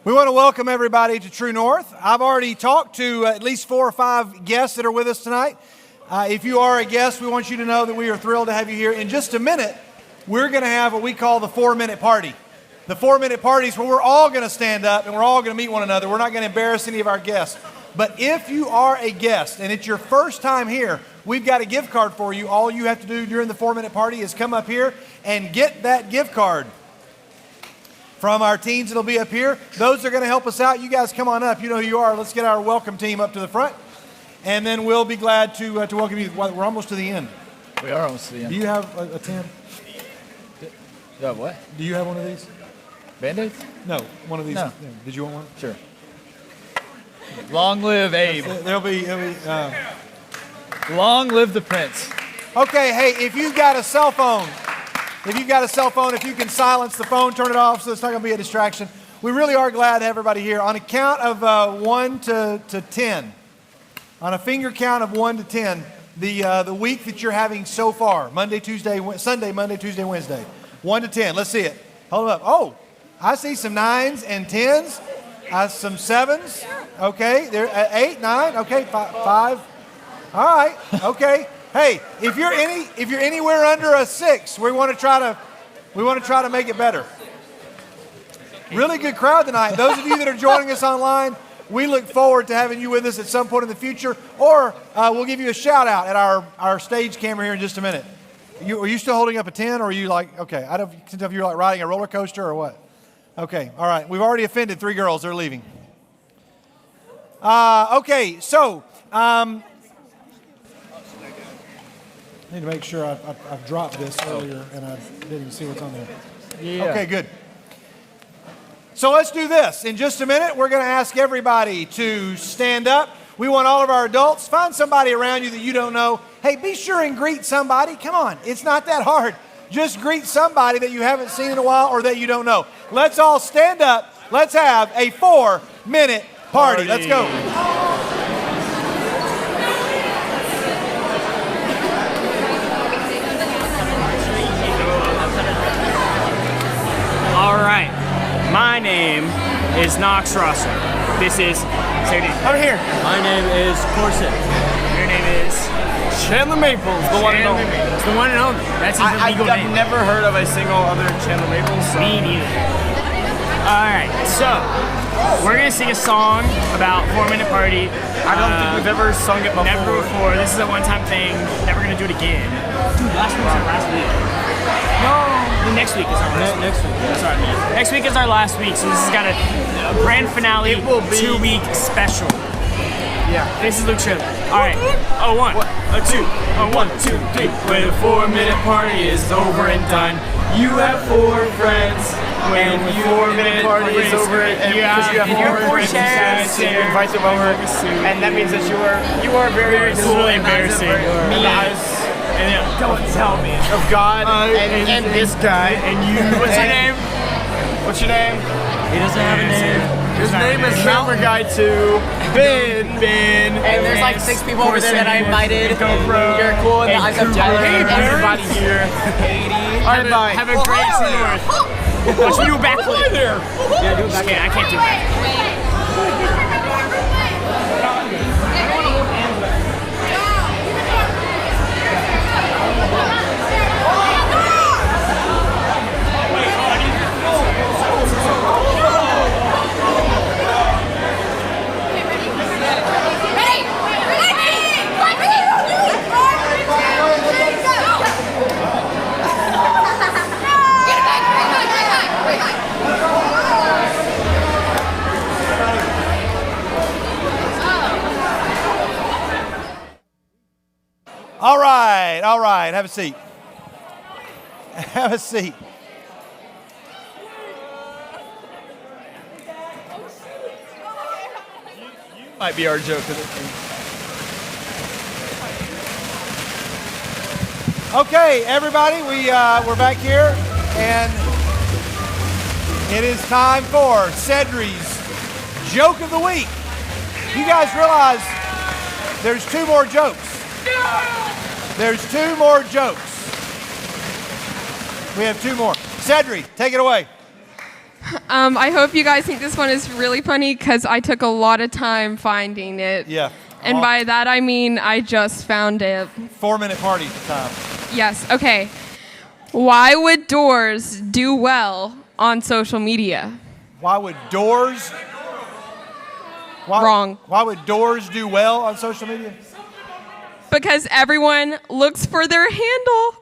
We want to welcome everybody to True North. I've already talked to at least 4 or 5 guests that are with us tonight. If you are a guest, we want you to know that we are thrilled to have you here. In just a minute, we're going to have what we call the 4-minute party. The 4-minute party is where we're all going to stand up and we're all going to meet one another. We're not going to embarrass any of our guests. But if you are a guest and it's your first time here, we've got a gift card for you. All you have to do during the 4-minute party is come up here and get that gift card from our teens. It'll be up here. Those are going to help us out. You guys come on up. You know who you are. Let's get our welcome team up to the front. And then we'll be glad to welcome you. We're almost to the end. We are almost to the end. Do you have a 10? You have what? Do you have one of these? Band-Aids? No, one of these. No. Did you want one? Sure. Long live Abe. There'll be Long live the Prince. Okay, hey, if you've got a cell phone, if you can silence the phone, turn it off so it's not going to be a distraction. We really are glad to have everybody here. On a count of 1 to 10, on a finger count of 1 to 10, the week that you're having so far, Monday, Tuesday, Wednesday, 1 to 10. Let's see it. Hold up. Oh, I see some 9s and 10s. Some 7s. Okay, there 8, 9. Okay, 5. All right. Okay. Hey, if you're anywhere under a 6, we want to try to make it better. Really good crowd tonight. Those of you that are joining us online, we look forward to having you with us at some point in the future, or we'll give you a shout out at our stage camera here in just a minute. Are you still holding up a 10, or are you like, okay, I don't know if you're like riding a roller coaster or what? Okay, all right. We've already offended 3 girls. They're leaving. Okay, so I need to make sure I've dropped this earlier and I didn't see what's on there. Yeah. Okay, good. So let's do this. In just a minute, we're going to ask everybody to stand up. We want all of our adults, find somebody around you that you don't know. Hey, be sure and greet somebody. Come on, it's not that hard. Just greet somebody that you haven't seen in a while or that you don't know. Let's all stand up. Let's have a 4-minute party. Let's go. All right. My name is Knox Russell. This is Sadie. Over here. My name is Corset. Your name is Chandler Maples, the one and only. It's the one and only. That's his legal name. I've never heard of a single other Chandler Maples. So. Me neither. All right, so we're gonna sing a song about 4-minute party. I don't think we've ever sung it before. Never before. This is a one-time thing. Never gonna do it again. Dude, last week. No, the next week is our last week. Next week. Yeah. Sorry. Next week is our last week, so this has got a grand finale. It will be 2-week special. Yeah. This is Luke Shirley. All right. A 1, a 2, a 1, 2, 3. When a 4-minute party is over and done, you have 4 friends. When the 4-minute party is over, and because you have 4 friends, you invite them over, and that means that you are very cool, embarrassing. Don't tell me. Of God and this guy and you. What's your name? What's your name? He doesn't have a name. His name is Camera Guy 2. Ben. And there's like 6 people over there that I invited. You're cool in the eyes of Tyler. Hey, everybody here. Katie. All right, bye. Have a great True North. Watch me do a backflip. Yeah, do it back. I can't do that. All right. Have a seat. Have a seat. You might be our joke of the team. Okay, everybody, we're back here, and it is time for Cedri's Joke of the Week. You guys realize there's 2 more jokes. There's 2 more jokes. We have 2 more. Cedric, take it away. I hope you guys think this one is really funny because I took a lot of time finding it. Yeah. And by that I mean I just found it. 4-minute party time. Yes, okay. Why would doors do well on social media? Why would doors... Wrong. Why would doors do well on social media? Because everyone looks for their handle.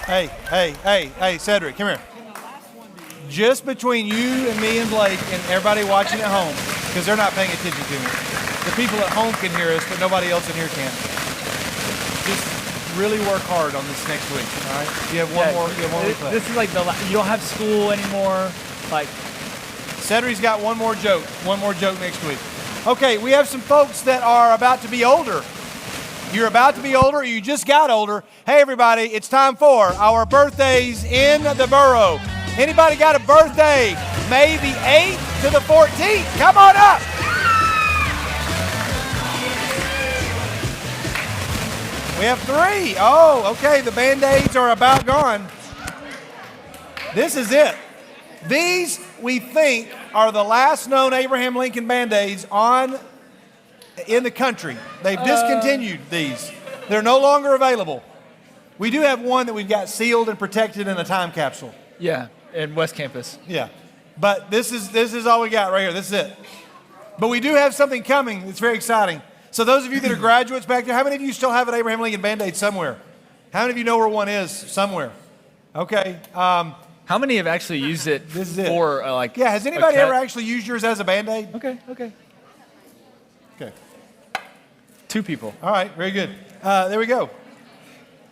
Hey, Cedric, come here. Just between you and me and Blake and everybody watching at home, because they're not paying attention to me. The people at home can hear us, but nobody else in here can. Just really work hard on this next week, all right? You have one more week left. This is like you don't have school anymore. Like, Cedric's got one more joke next week. Okay, we have some folks that are about to be older. You're about to be older, or you just got older. Hey, everybody, it's time for our birthdays in the borough. Anybody got a birthday? May the 8th to the 14th. Come on up. We have 3. Oh, okay, the Band-Aids are about gone. This is it. These, we think, are the last known Abraham Lincoln Band-Aids in the country. They've discontinued these. They're no longer available. We do have one that we've got sealed and protected in a time capsule. yeah, in West Campus. Yeah. But this is all we got right here. This is it. But we do have something coming. It's very exciting. So those of you that are graduates back there, how many of you still have an Abraham Lincoln Band-Aid somewhere? How many of you know where one is somewhere? Okay. How many have actually used it This is it. for Yeah, has anybody ever actually used yours as a Band-Aid? Okay. Okay. 2 people. All right, very good. There we go.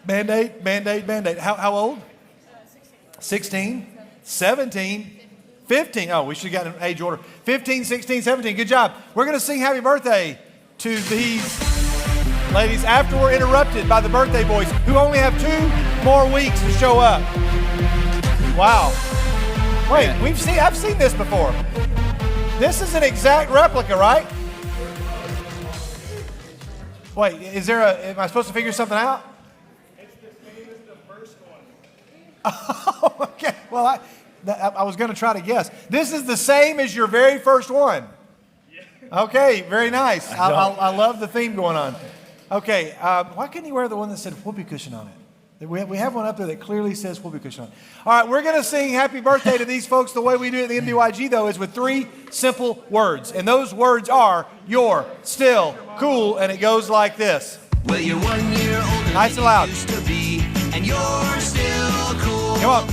Band-Aid, Band-Aid, Band-Aid. How old? 16, 17, 15. Oh, we should have gotten an age order. 15, 16, 17. Good job. We're going to sing happy birthday to these ladies after we're interrupted by the birthday boys who only have 2 more weeks to show up. Wow. Wait, I've seen this before. This is an exact replica, right? Wait, am I supposed to figure something out? It's the same as the first one. Oh, okay. Well, I was going to try to guess. This is the same as your very first one. Okay, very nice. I love the theme going on. Okay, why couldn't you wear the one that said whoopee cushion on it? We have one up there that clearly says whoopee cushion on it. All right, we're going to sing happy birthday to these folks. The way we do it at the nbyg, though, is with 3 simple words. And those words are, you're still cool, and it goes like this. Well, you're 1 year older Nice and than loud. you used to be, and you're still cool. Come on.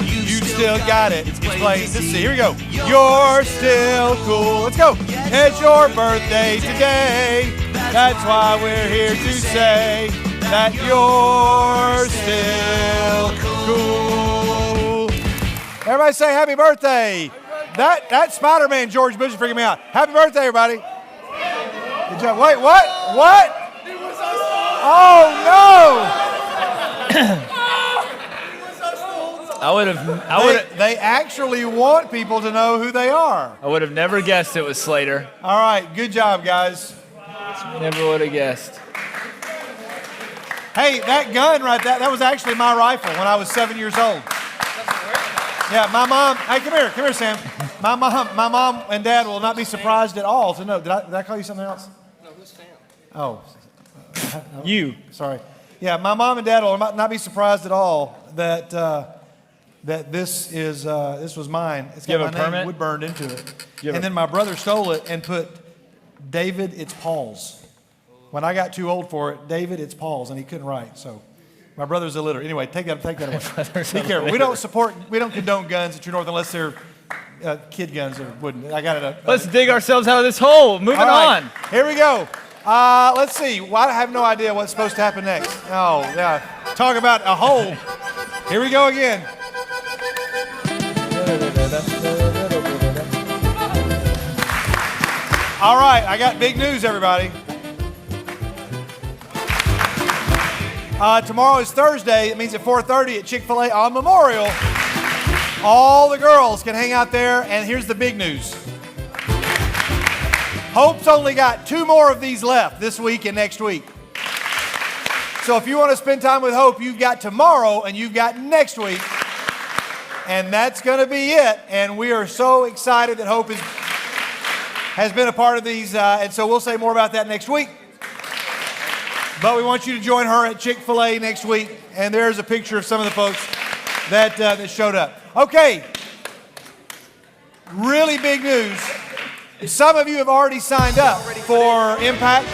You still got it. It's plain to see. Here we go. You're still cool. Let's go. It's your birthday today. That's why we're here to say that you're still cool. Everybody say happy birthday. That Spider-Man George Bush is freaking me out. Happy birthday, everybody. Good job. Wait, what? Oh, no. They actually want people to know who they are. I would have never guessed it was Slater. All right, good job, guys. Never would have guessed. Hey, that gun right there, that was actually my rifle when I was 7 years old. Yeah, my mom, hey, come here, Sam. My mom and dad will not be surprised at all to know. Did I call you something else? No, who's Sam? Oh. You. Sorry. Yeah, my mom and dad will not be surprised at all that this was mine. It's You got have my a name permit? wood burned into it. And then my brother stole it and put David, it's Paul's. When I got too old for it, David, it's Paul's, and he couldn't write. So my brother's illiterate. Anyway, take that away. Be careful. We don't condone guns at True North unless they're kid guns or wooden. I got it. Let's dig ourselves out of this hole. Moving on. Here we go. Let's see. Well, I have no idea what's supposed to happen next. Oh, yeah. Talk about a hole. Here we go again. All right, I got big news, everybody. Tomorrow is Thursday. It means at 4:30 at Chick-fil-A on Memorial, all the girls can hang out there, and here's the big news. Hope's only got 2 more of these left this week and next week. So if you want to spend time with Hope, you've got tomorrow and you've got next week. And that's going to be it. And we are so excited that Hope has been a part of these. And so we'll say more about that next week. But we want you to join her at Chick-fil-A next week. And there's a picture of some of the folks that showed up. Okay. Really big news. Some of you have already signed up for Impact.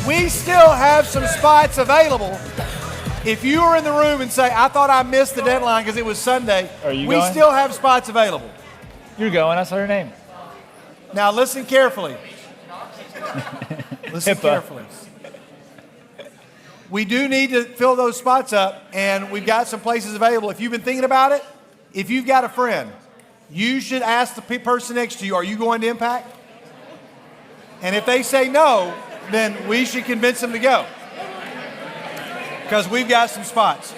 We still have some spots available. If you were in the room and say, I thought I missed the deadline because it was Sunday, we going? still have spots available. You're going. I saw your name. Now listen carefully. Listen HIPAA. carefully. We do need to fill those spots up, and we've got some places available. If you've been thinking about it, if you've got a friend, you should ask the person next to you, are you going to Impact? And if they say no, then we should convince them to go. Because we've got some spots.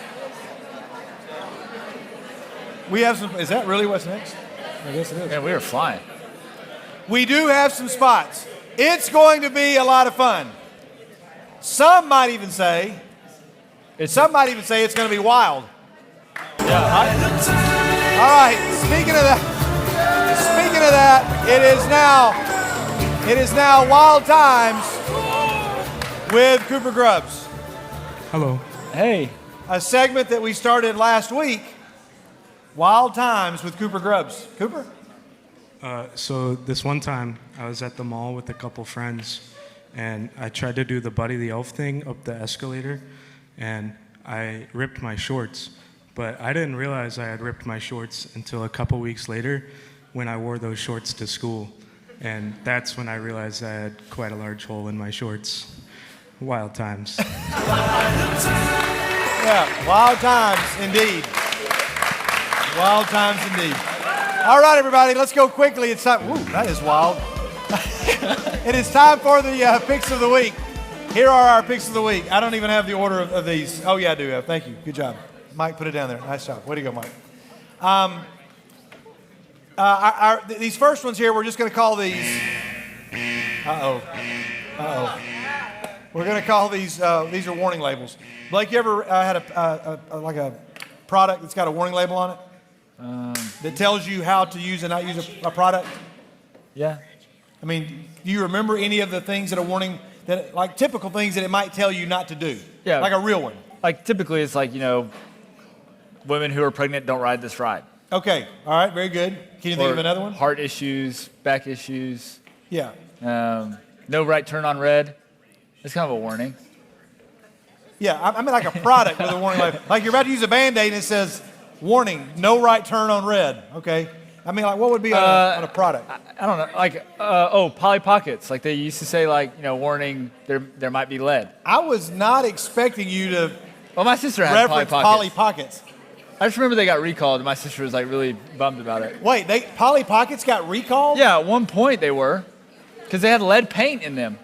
We have some, is that really what's next? I guess it is. Man, we were flying. We do have some spots. It's going to be a lot of fun. Some might even say it's going to be wild. Yeah. All right. Speaking of that, it is now Wild Times with Cooper Grubbs. Hello. Hey. A segment that we started last week. Wild Times with Cooper Grubbs. Cooper? So this one time, I was at the mall with a couple friends, and I tried to do the Buddy the Elf thing up the escalator, and I ripped my shorts. But I didn't realize I had ripped my shorts until a couple weeks later when I wore those shorts to school. And that's when I realized I had quite a large hole in my shorts. Wild times. Yeah, wild times indeed. Wild times indeed. All right, everybody, let's go quickly. It's time. Ooh, that is wild. It is time for the picks of the week. Here are our picks of the week. I don't even have the order of these. Oh, yeah, I do have. Thank you. Good job. Mike, put it down there. Nice job. Way to go, Mike. These first ones here, we're just going to call these. We're going to call these are warning labels. Blake, you ever had a product that's got a warning label on it? That tells you how to use and not use a product? Yeah. I mean, do you remember any of the things that are warning, that like typical things that it might tell you not to do? Yeah. Like a real one. Like typically it's like, women who are pregnant don't ride this ride. Okay. All right. Very good. Can you think of another one? Heart issues, back issues. Yeah. No right turn on red. It's kind of a warning. Yeah. I mean like a product with a warning label. Like you're about to use a Band-Aid and it says, warning, no right turn on red. Okay. I mean, like, what would be on a product? I don't know. Like, Polly Pockets. Like they used to say, warning, there might be lead. I was not expecting you to Well, my sister had reference Polly Pockets. Polly Pockets. I just remember they got recalled, and my sister was really bummed about it. Wait, Polly Pockets got recalled? Yeah, at one point they were, because they had lead paint in them.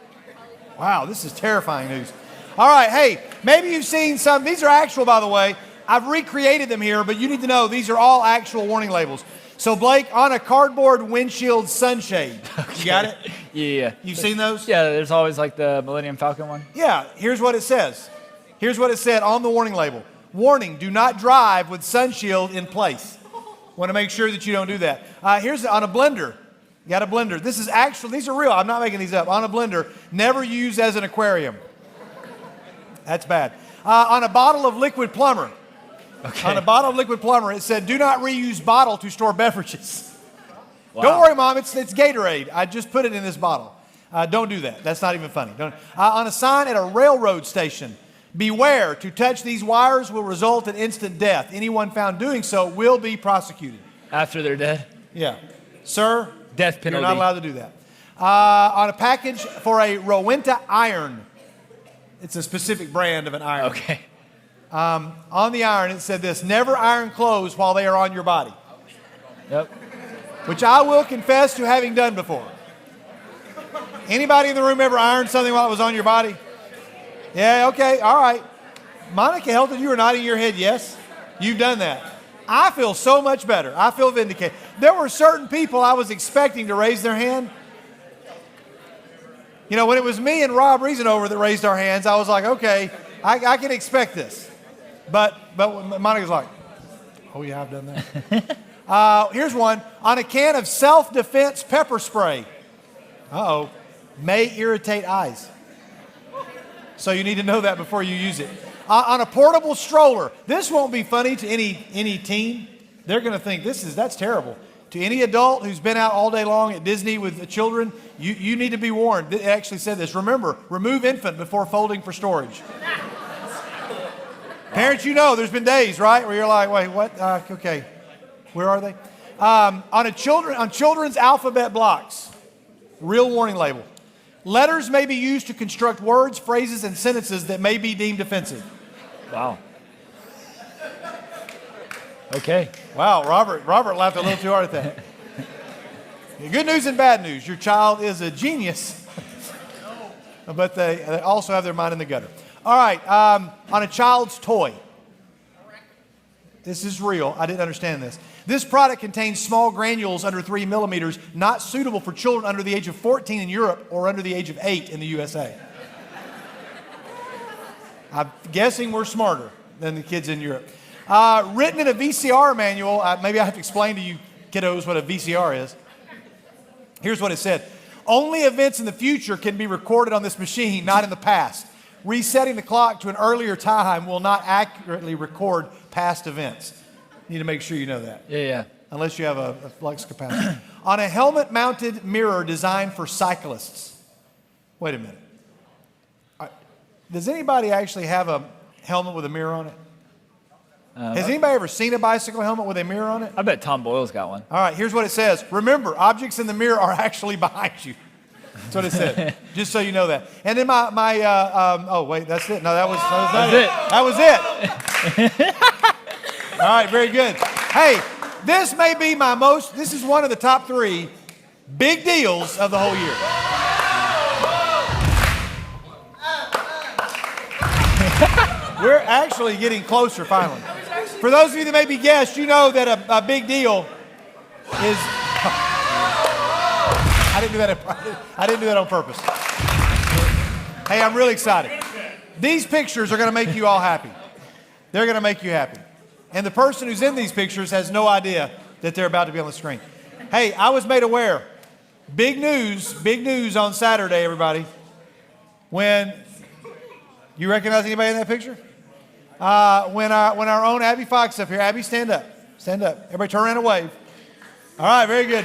Wow, this is terrifying news. All right, hey, maybe you've seen some. These are actual, by the way. I've recreated them here, but you need to know these are all actual warning labels. So, Blake, on a cardboard windshield sunshade. Okay. You got it? Yeah. You've seen those? Yeah, there's always the Millennium Falcon one. Yeah, here's what it says. Here's what it said on the warning label. Warning, do not drive with sunshield in place. Want to make sure that you don't do that. Here's on a blender. You got a blender. This is actual, these are real. I'm not making these up. On a blender, never use as an aquarium. That's bad. On a bottle of liquid plumber. Okay. On a bottle of liquid plumber, it said, do not reuse bottle to store beverages. Wow. Don't worry, Mom, it's Gatorade. I just put it in this bottle. Don't do that. That's not even funny. On a sign at a railroad station, beware, to touch these wires will result in instant death. Anyone found doing so will be prosecuted. After they're dead? Yeah. Sir, death penalty. You're not allowed to do that. On a package for a Rowenta iron. It's a specific brand of an iron. Okay. On the iron, it said this, never iron clothes while they are on your body. Yep. Which I will confess to having done before. Anybody in the room ever ironed something while it was on your body? Yeah, okay, all right. Monica Helton, you were nodding your head, yes? You've done that. I feel so much better. I feel vindicated. There were certain people I was expecting to raise their hand. You know, when it was me and Rob Reasonover that raised our hands, I was like, okay, I can expect this. But Monica's like, oh yeah, I've done that. Here's one. On a can of self-defense pepper spray. Uh-oh. May irritate eyes. So you need to know that before you use it. On a portable stroller. This won't be funny to any teen. They're going to think that's terrible. To any adult who's been out all day long at Disney with the children, you need to be warned. It actually said this. Remember, remove infant before folding for storage. Parents, you know, there's been days, right, where you're like, wait, what? Okay, where are they? On children's alphabet blocks, real warning label. Letters may be used to construct words, phrases, and sentences that may be deemed offensive. Wow. Okay. Wow, Robert laughed a little too hard at that. Good news and bad news. Your child is a genius, but they also have their mind in the gutter. All right, on a child's toy. This is real. I didn't understand this. This product contains small granules under 3 millimeters, not suitable for children under the age of 14 in Europe or under the age of 8 in the USA. I'm guessing we're smarter than the kids in Europe. Written in a VCR manual. Maybe I have to explain to you kiddos what a VCR is. Here's what it said. Only events in the future can be recorded on this machine, not in the past. Resetting the clock to an earlier time will not accurately record past events. You need to make sure you know that. Yeah. Unless you have a flux capacitor. On a helmet-mounted mirror designed for cyclists. Wait a minute. Does anybody actually have a helmet with a mirror on it? Has anybody ever seen a bicycle helmet with a mirror on it? I bet Tom Boyle's got one. All right, here's what it says. Remember, objects in the mirror are actually behind you. That's what it said. Just so you know that. And then oh wait, that's it. No, that was it. All right, very good. Hey, this is one of the top 3 big deals of the whole year. We're actually getting closer finally. For those of you that may be guests, you know that a big deal is... I didn't do that on purpose. Hey, I'm really excited. These pictures are going to make you all happy. They're going to make you happy. And the person who's in these pictures has no idea that they're about to be on the screen. Hey, I was made aware. Big news on Saturday, everybody. When you recognize anybody in that picture? When our own Abby Fox up here. Abby, stand up. Stand up. Everybody turn around and wave. All right, very good.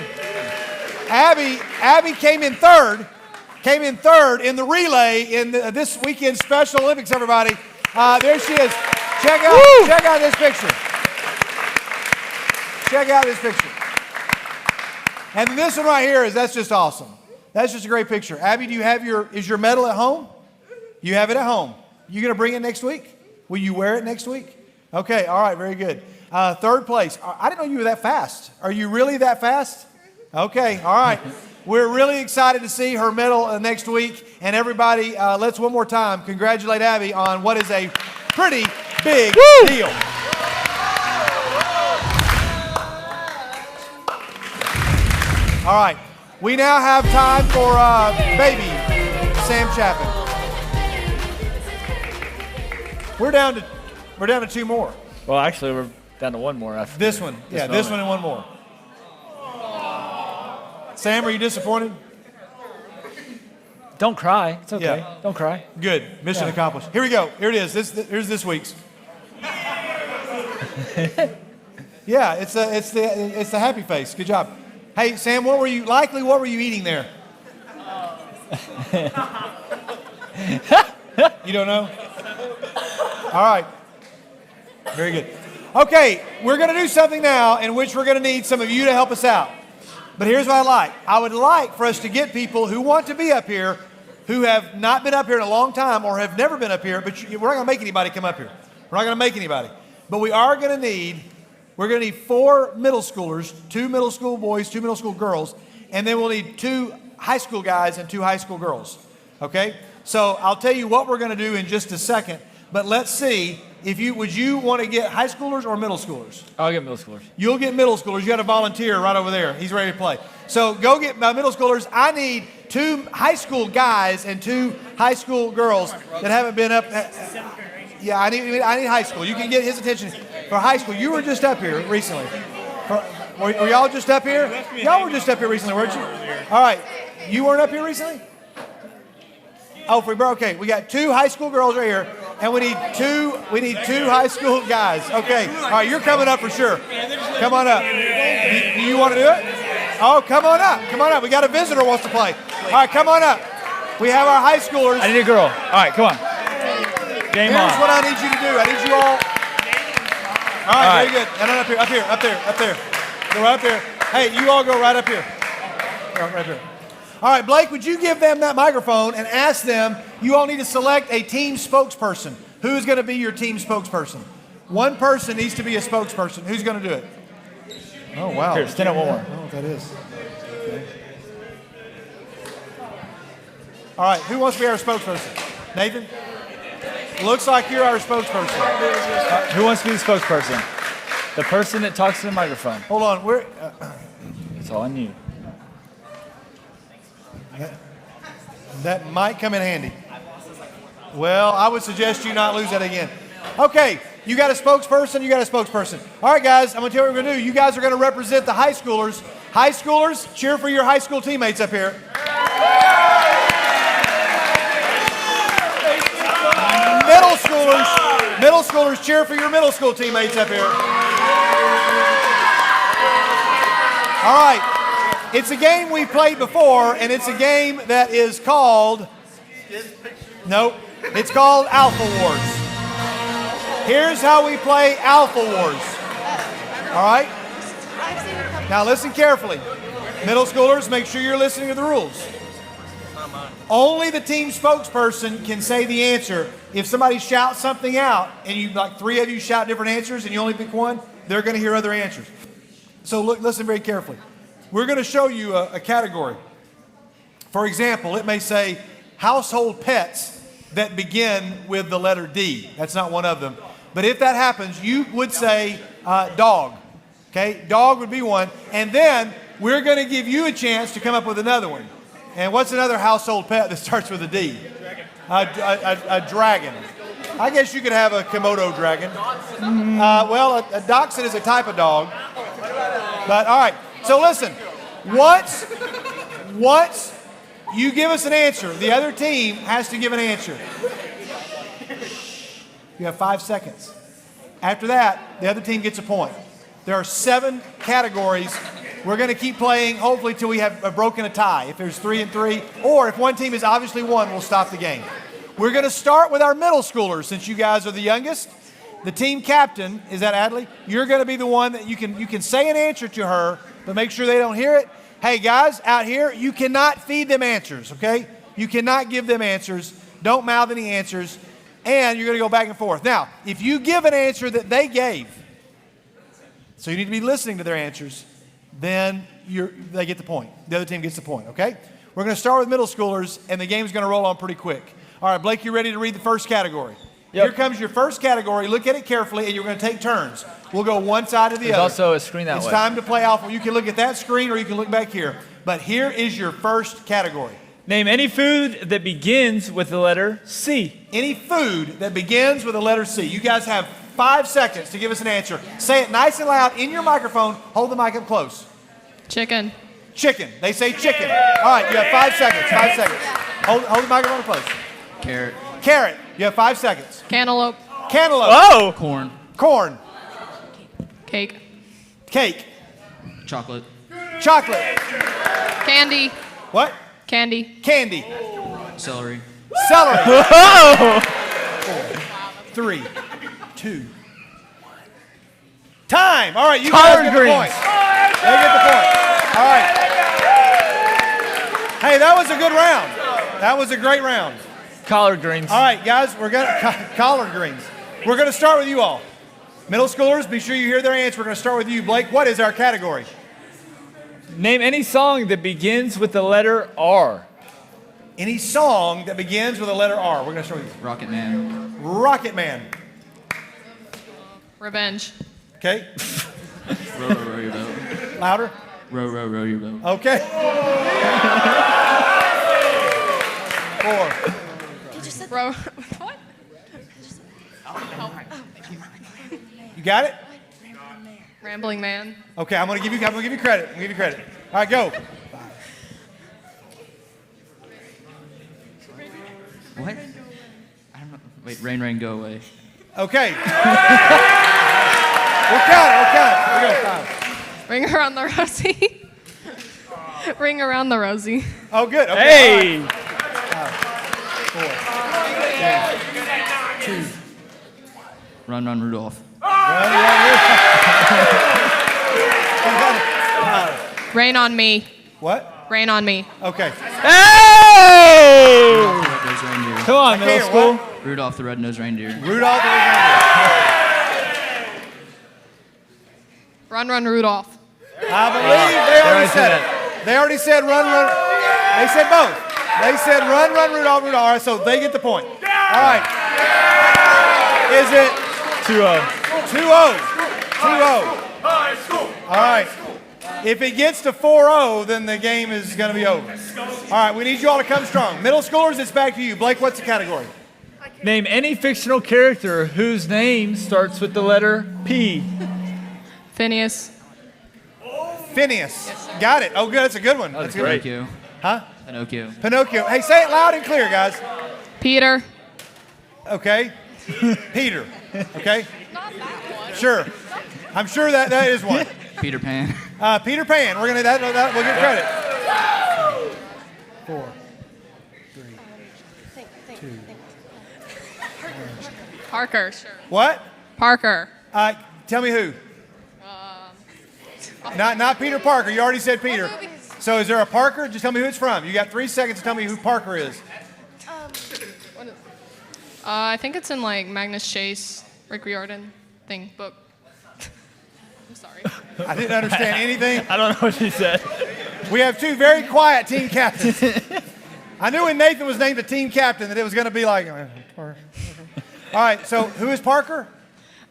Abby came in third in the relay in this weekend's Special Olympics, everybody. There she is. Check out this picture. Check out this picture. And this one right here that's just awesome. That's just a great picture. Abby, is your medal at home? You have it at home. You going to bring it next week? Will you wear it next week? Okay, all right, very good. Third place. I didn't know you were that fast. Are you really that fast? Okay, all right. We're really excited to see her medal next week. And everybody, let's one more time congratulate Abby on what is a pretty big deal. All right, we now have time for baby Sam Chapin. We're down to 2 more. Well, actually, we're down to 1 more after this one. Yeah, this one and 1 more. Sam, are you disappointed? Don't cry. It's okay. Yeah. Don't cry. Good. Mission accomplished. Here we go. Here it is. Here's this week's. Yeah, it's the happy face. Good job. Hey, Sam, what were you eating there? You don't know? All right. Very good. Okay, we're going to do something now in which we're going to need some of you to help us out. But here's what I would like for us to get people who want to be up here, who have not been up here in a long time or have never been up here, but we're not going to make anybody come up here. We're not going to make anybody. But we're going to need 4 middle schoolers, 2 middle school boys, 2 middle school girls, and then we'll need 2 high school guys and 2 high school girls. Okay? So I'll tell you what we're going to do in just a second. but let's see would you want to get high schoolers or middle schoolers? I'll get middle schoolers. You'll get middle schoolers. You got a volunteer right over there. He's ready to play. So go get my middle schoolers. I need 2 high school guys and 2 high school girls that haven't been up. Yeah, I need high school. You can get his attention for high school. You were just up here recently. Were y'all just up here? Y'all were just up here recently, weren't you? All right. You weren't up here recently? Oh, okay. We got 2 high school girls right here, and we need two high school guys. Okay. All right, you're coming up for sure. Come on up. Do you want to do it? Oh, come on up. Come on up. We got a visitor who wants to play. All right, come on up. We have our high schoolers. I need a girl. All right, come on. Game on. Here's what I need you to do. I need you all. All right, very good. And up here. Go right up here. Hey, you all go right up here. Right here. All right, Blake, would you give them that microphone and ask them, you all need to select a team spokesperson. Who's going to be your team spokesperson? One person needs to be a spokesperson. Who's going to do it? Oh, wow. Here, stand up one more. I don't know what that is. Okay. All right, who wants to be our spokesperson? Nathan? Looks like you're our spokesperson. Who wants to be the spokesperson? The person that talks to the microphone. Hold on. That's all I need. That might come in handy. Well, I would suggest you not lose that again. Okay, you got a spokesperson. All right, guys, I'm going to tell you what we're going to do. You guys are going to represent the high schoolers. High schoolers, cheer for your high school teammates up here. Middle schoolers, cheer for your middle school teammates up here. All right. It's a game we played before, and it's a game that is called, it's called Alpha Wars. Here's how we play Alpha Wars. All right? Now listen carefully. Middle schoolers, make sure you're listening to the rules. Only the team spokesperson can say the answer. If somebody shouts something out, and like 3 of you shout different answers, and you only pick one, they're going to hear other answers. So listen very carefully. We're going to show you a category. For example, it may say household pets that begin with the letter D. That's not one of them. But if that happens, you would say dog. Okay, dog would be one. And then we're going to give you a chance to come up with another one. And what's another household pet that starts with a D? A dragon. I guess you could have a Komodo dragon. Well, a dachshund is a type of dog. But all right. So listen, once you give us an answer, the other team has to give an answer. You have 5 seconds. After that, the other team gets a point. There are 7 categories. We're going to keep playing, hopefully, till we have broken a tie. If there's 3 and 3, or if one team has obviously won, we'll stop the game. We're going to start with our middle schoolers, since you guys are the youngest. The team captain, is that Adley? You're going to be the one that you can say an answer to her, but make sure they don't hear it. Hey, guys, out here, you cannot feed them answers, okay? You cannot give them answers. Don't mouth any answers. And you're going to go back and forth. Now, if you give an answer that they gave, so you need to be listening to their answers, then they get the point. The other team gets the point, okay? We're going to start with middle schoolers, and the game's going to roll on pretty quick. All right, Blake, you ready to read the first category? Yep. Here comes your first category. Look at it carefully, and you're going to take turns. We'll go one side or the other. There's also a screen that way. It's time to play Alpha. You can look at that screen, or you can look back here. But here is your first category. Name any food that begins with the letter C. Any food that begins with the letter C. You guys have 5 seconds to give us an answer. Say it nice and loud in your microphone. Hold the mic up close. Chicken. Chicken. They say chicken. All right, you have 5 seconds. 5 seconds. Hold the microphone close. Carrot. Carrot. You have 5 seconds. Cantaloupe. Cantaloupe. Oh! Corn. Corn. Cake. Cake. Chocolate. Chocolate. Candy. What? Candy. Candy. Celery. Celery. Oh! 4, 3, 2. Time. All right, you Collard guys get greens. the point. They get the point. All right. Hey, that was a good round. That was a great round. Collard greens. All right, guys, we're gonna collard greens. We're gonna start with you all. Middle schoolers, be sure you hear their answer. We're gonna start with you, Blake. What is our category? Name any song that begins with the letter R. Any song that begins with a letter R. We're going to start with you. Rocket Man. Rocket Man. Revenge. Okay. Row, row, row your boat. Louder. Row, row, row your boat. Okay. 4. Bro, what? You got it? Rambling man. Okay, I'm gonna give you credit. All right, go. What? I don't know. Wait, rain, rain, go away. Okay. We'll count it. Here we go. 5. Ring around the rosy. Ring around the rosy. Oh, good. Okay. Hey! All right. 4. 2. Run, run, Rudolph. Rain on me. What? Rain on me. Okay. Hey! Red-nosed reindeer. Come on, middle hear, school. what? Rudolph the red-nosed reindeer. Rudolph. Run, run, Rudolph. I believe they already said it. They already said run, run. They said both. They said run, run, Rudolph, Rudolph. All right, so they get the point. All right. Is it 2-0. 2-0? 2-0. All right. If it gets to 4-0, then the game is going to be over. All right, we need you all to come strong. Middle schoolers, it's back to you. Blake, what's the category? Name any fictional character whose name starts with the letter P. Phineas. Phineas. Got it. Oh, good. That's a good one. That's a good one. Pinocchio. Huh? Pinocchio. Pinocchio. Hey, say it loud and clear, guys. Peter. Okay. Peter. Okay. Sure. I'm sure that is one. Peter Pan. Peter Pan. We're gonna that we'll give credit. 4, 3, 2. Parker. Sure. What? Parker. Tell me who. Not Peter Parker. You already said Peter. So is there a Parker? Just tell me who it's from. You got 3 seconds to tell me who Parker is. I think it's in like Magnus Chase, Rick Riordan thing book. I'm sorry. I didn't understand anything. I don't know what she said. We have 2 very quiet team captains. I knew when Nathan was named a team captain that it was going to be like. All right. So who is Parker?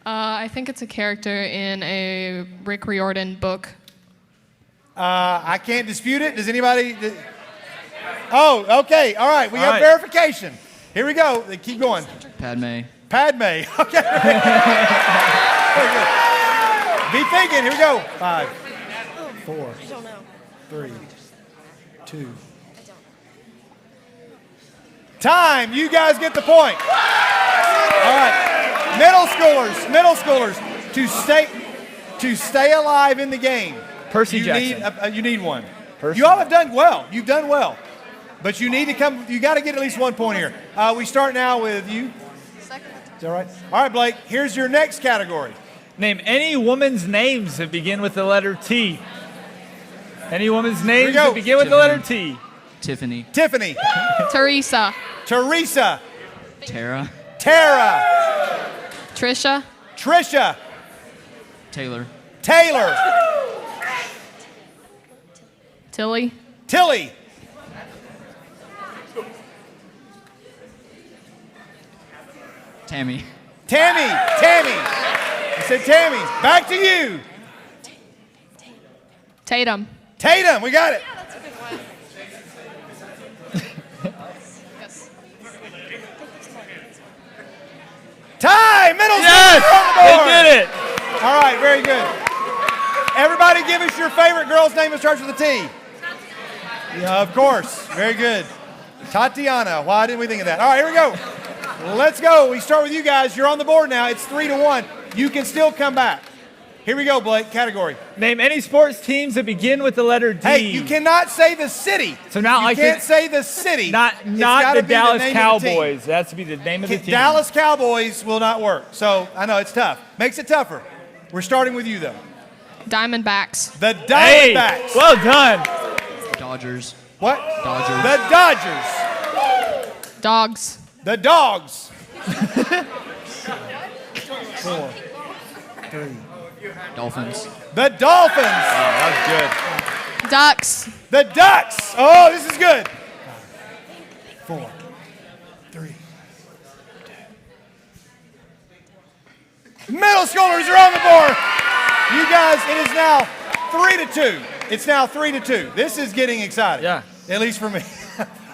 I think it's a character in a Rick Riordan book. I can't dispute it. Does anybody? Oh, okay. All right. We All have right. verification. Here we go. Keep going. Padme. Padme. Okay. Very good. Be thinking. Here we go. 5, 4, 3, 2. Time. You guys get the point. All right. Middle schoolers, to stay alive in the game. Percy Jackson. You need one. Percy. You all have done well. You've done well. But you need to come. You got to get at least 1 point here. We start now with you. Is that right? All right, Blake. Here's your next category. Name any woman's names that begin with the letter T. Any woman's names that begin with the letter T. Tiffany. Tiffany. Teresa. Teresa. Tara. Tara. Trisha. Trisha. Taylor. Taylor. Tilly. Tilly. Tammy. Tammy. I said Tammy. Back to you. Tatum. Tatum. We got it. Time. Middle school. Yes! On the They board. did it! All right. Very good. Everybody give us your favorite girl's name that starts with a T. Yeah, of course. Very good. Tatiana. Why didn't we think of that? All right. Here we go. Let's go. We start with you guys. You're on the board now. It's 3-1. You can still come back. Here we go, Blake. Category. Name any sports teams that begin with the letter D. Hey, you cannot say the city. So not you like can't the- say the city. Not It's the gotta be Dallas name of the team. Cowboys. That has to be the name of the team. Dallas Cowboys will not work. So I know it's tough. Makes it tougher. We're starting with you though. Diamondbacks. The Hey, Diamondbacks. well done. Dodgers. What? Dodgers. The Dodgers. Dogs. The Dogs. 4, 3. Dolphins. The Dolphins. That Ducks. The Ducks. Oh, this is good. 4, 3, 2. Middle schoolers are on the board. You guys, it is now 3-2. It's now 3-2. This is getting exciting. Yeah. At least for me.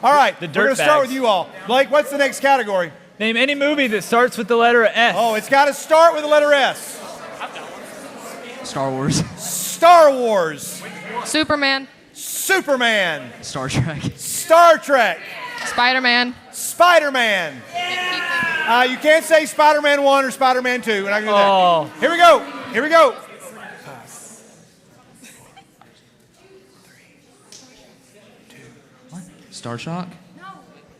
All right, The we're dirt going to start bags. with you all. Blake, what's the next category? Name any movie that starts with the letter S. Oh, it's got to start with the letter S. Star Wars. Star Wars. Superman. Superman. Star Trek. Star Trek. Spider-Man. Spider-Man. You can't say Spider-Man 1 or Spider-Man 2. We're not going to do that. Oh. Here we go. Here we go. Star Shock.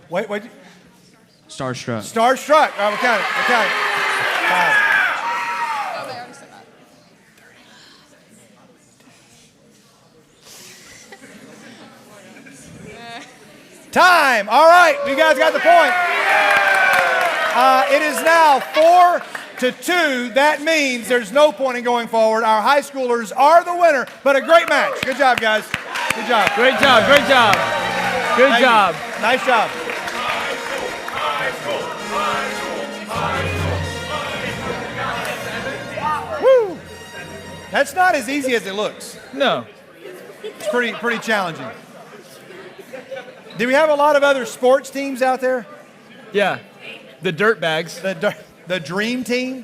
Wait. Starstruck. Starstruck. All right, we'll count it. We'll count it. 5. Time. All right, you guys got the point. It is now 4-2. That means there's no point in going forward. Our high schoolers are the winner, but a great match. Good job, guys. Good job. Great job. Great job. Good Thank job. you. Nice job. Woo! That's not as easy as it looks. No. It's pretty challenging. Do we have a lot of other sports teams out there? Yeah. The dirt bags. The dream team?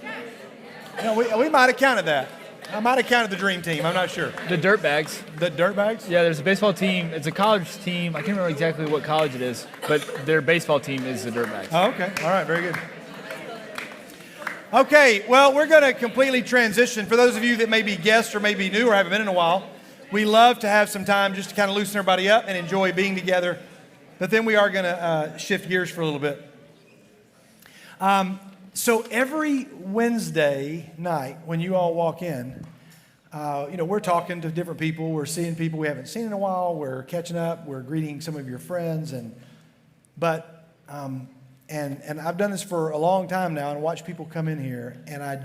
No, we might have counted that. I might have counted the dream team. I'm not sure. The dirt bags. The Dirtbags? Yeah, there's a baseball team. It's a college team. I can't remember exactly what college it is, but their baseball team is the dirt bags. Oh, okay. All right. Very good. Okay. Well, we're going to completely transition. For those of you that may be guests or may be new or haven't been in a while, we love to have some time just to kind of loosen everybody up and enjoy being together. But then we are going to shift gears for a little bit. So every Wednesday night when you all walk in, we're talking to different people. We're seeing people we haven't seen in a while. We're catching up. We're greeting some of your friends. And I've done this for a long time now and watched people come in here. And I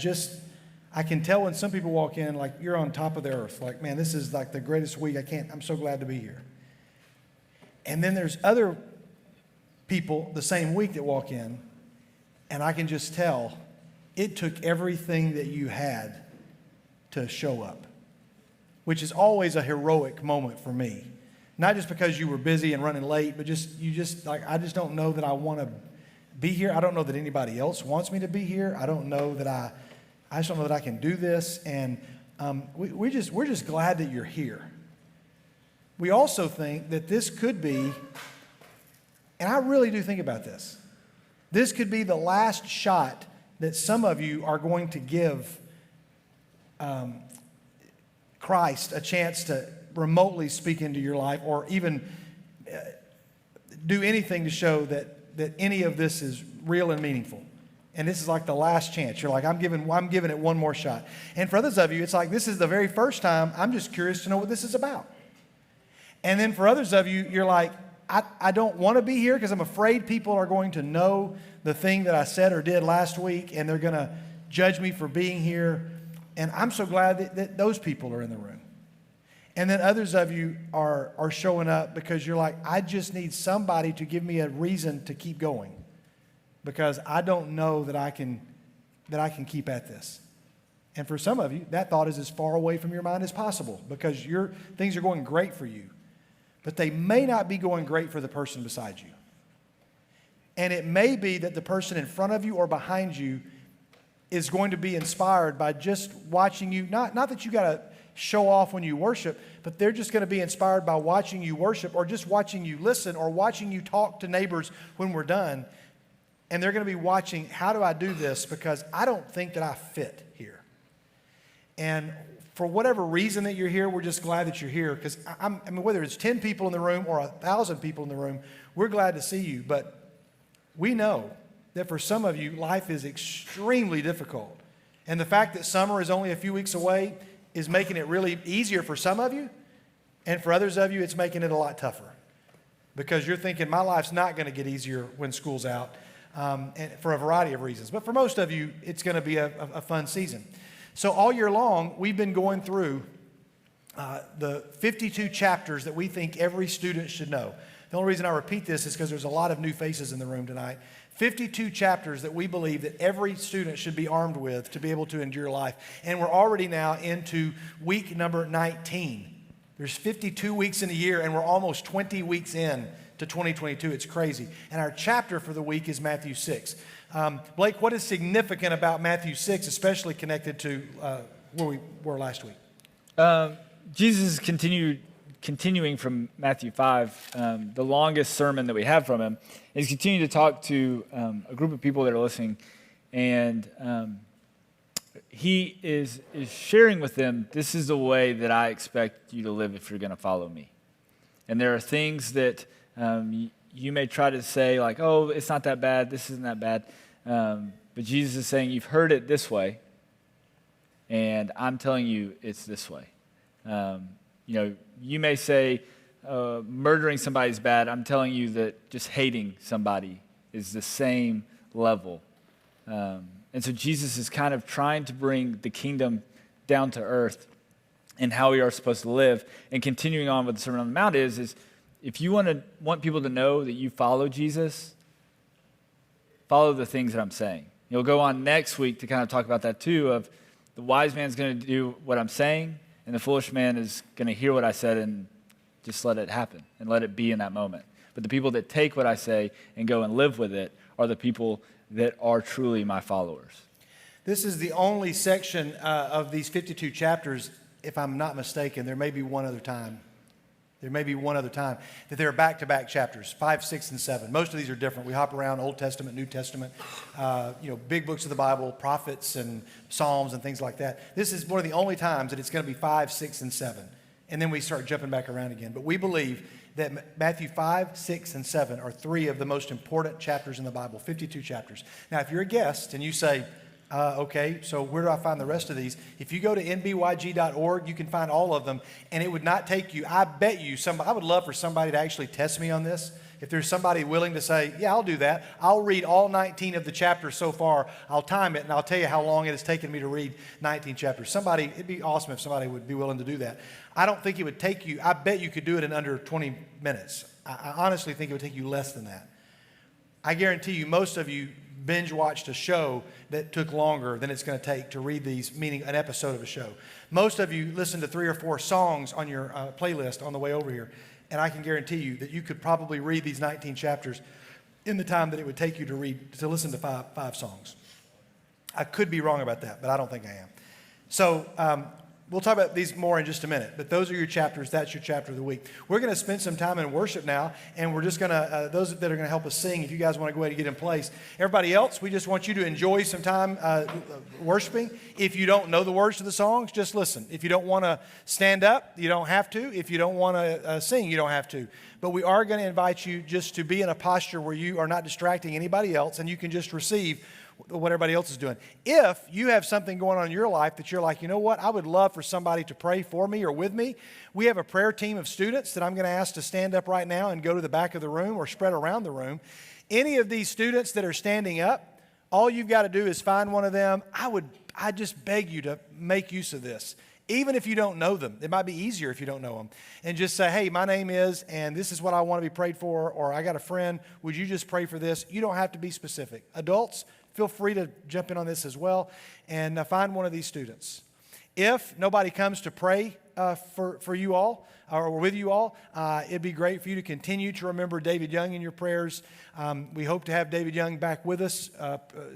can tell when some people walk in, like, you're on top of the earth. Like, man, this is like the greatest week. I'm so glad to be here. And then there's other people the same week that walk in, and I can just tell it took everything that you had to show up, which is always a heroic moment for me. Not just because you were busy and running late, but I just don't know that I want to be here. I don't know that anybody else wants me to be here. I don't know that I just don't know that I can do this. And we're just glad that you're here. We also think that this could be, and I really do think about this, this could be the last shot that some of you are going to give Christ a chance to remotely speak into your life or even do anything to show that any of this is real and meaningful. And this is like the last chance. You're like, I'm giving it one more shot. And for others of you, it's like, this is the very first time. I'm just curious to know what this is about. And then for others of you, you're like, I don't want to be here because I'm afraid people are going to know the thing that I said or did last week, and they're going to judge me for being here. And I'm so glad that those people are in the room. And then others of you are showing up because you're like, I just need somebody to give me a reason to keep going because I don't know that I can keep at this. And for some of you, that thought is as far away from your mind as possible because things are going great for you. But they may not be going great for the person beside you. And it may be that the person in front of you or behind you is going to be inspired by just watching you. Not that you got to show off when you worship, but they're just going to be inspired by watching you worship or just watching you listen or watching you talk to neighbors when we're done. And they're going to be watching, how do I do this? Because I don't think that I fit here. And for whatever reason that you're here, we're just glad that you're here. Because, whether it's 10 people in the room or 1,000 people in the room, we're glad to see you. But we know that for some of you, life is extremely difficult. And the fact that summer is only a few weeks away is making it really easier for some of you. And for others of you, it's making it a lot tougher. Because you're thinking, my life's not going to get easier when school's out. And for a variety of reasons. But for most of you, it's going to be a fun season. So all year long, we've been going through the 52 chapters that we think every student should know. The only reason I repeat this is because there's a lot of new faces in the room tonight. 52 chapters that we believe that every student should be armed with to be able to endure life. And we're already now into week number 19. There's 52 weeks in a year, and we're almost 20 weeks in to 2022. It's crazy. And our chapter for the week is Matthew 6. Blake, what is significant about Matthew 6, especially connected to where we were last week? Jesus continuing from Matthew 5, the longest sermon that we have from him, is continuing to talk to a group of people that are listening, and he is sharing with them, this is the way that I expect you to live if you're going to follow me. And there are things that you may try to say like, oh, it's not that bad, this isn't that bad, but Jesus is saying, you've heard it this way, and I'm telling you it's this way. You may say murdering somebody is bad. I'm telling you that just hating somebody is the same level. And so Jesus is kind of trying to bring the kingdom down to earth and how we are supposed to live. And continuing on with the Sermon on the Mount is if you want people to know that you follow Jesus, follow the things that I'm saying. You'll go on next week to kind of talk about that too, of the wise man's going to do what I'm saying, and the foolish man is going to hear what I said and just let it happen and let it be in that moment. But the people that take what I say and go and live with it are the people that are truly my followers. This is the only section of these 52 chapters, if I'm not mistaken. There may be one other time. That they're back-to-back chapters, 5, 6, and 7. Most of these are different. We hop around Old Testament, New Testament, big books of the Bible, prophets and Psalms and things like that. This is one of the only times that it's going to be 5, 6, and 7. And then we start jumping back around again. But we believe that Matthew 5, 6, and 7 are 3 of the most important chapters in the Bible, 52 chapters. Now, if you're a guest and you say, okay, so where do I find the rest of these? If you go to nbyg.org, you can find all of them, and it would not take you, I bet you, I would love for somebody to actually test me on this. If there's somebody willing to say, yeah, I'll do that. I'll read all 19 of the chapters so far. I'll time it, and I'll tell you how long it has taken me to read 19 chapters. It'd be awesome if somebody would be willing to do that. I don't think it would take you, I bet you could do it in under 20 minutes. I honestly think it would take you less than that. I guarantee you, most of you binge watched a show that took longer than it's going to take to read these, meaning an episode of a show. Most of you listened to 3 or 4 songs on your playlist on the way over here, and I can guarantee you that you could probably read these 19 chapters in the time that it would take you to listen to five songs. I could be wrong about that, but I don't think I am. So we'll talk about these more in just a minute, but those are your chapters. That's your chapter of the week. We're going to spend some time in worship now, and we're just going to, those that are going to help us sing, if you guys want to go ahead and get in place. Everybody else, we just want you to enjoy some time worshiping. If you don't know the words to the songs, just listen. If you don't want to stand up, you don't have to. If you don't want to sing, you don't have to. But we are going to invite you just to be in a posture where you are not distracting anybody else, and you can just receive what everybody else is doing. If you have something going on in your life that you're like, you know what, I would love for somebody to pray for me or with me, we have a prayer team of students that I'm going to ask to stand up right now and go to the back of the room or spread around the room. Any of these students that are standing up, all you've got to do is find one of them. I just beg you to make use of this. Even if you don't know them, it might be easier if you don't know them. And just say, hey, my name is, and this is what I want to be prayed for, or I got a friend, would you just pray for this? You don't have to be specific. Adults, feel free to jump in on this as well and find one of these students. If nobody comes to pray for you all or with you all, it'd be great for you to continue to remember David Young in your prayers. We hope to have David Young back with us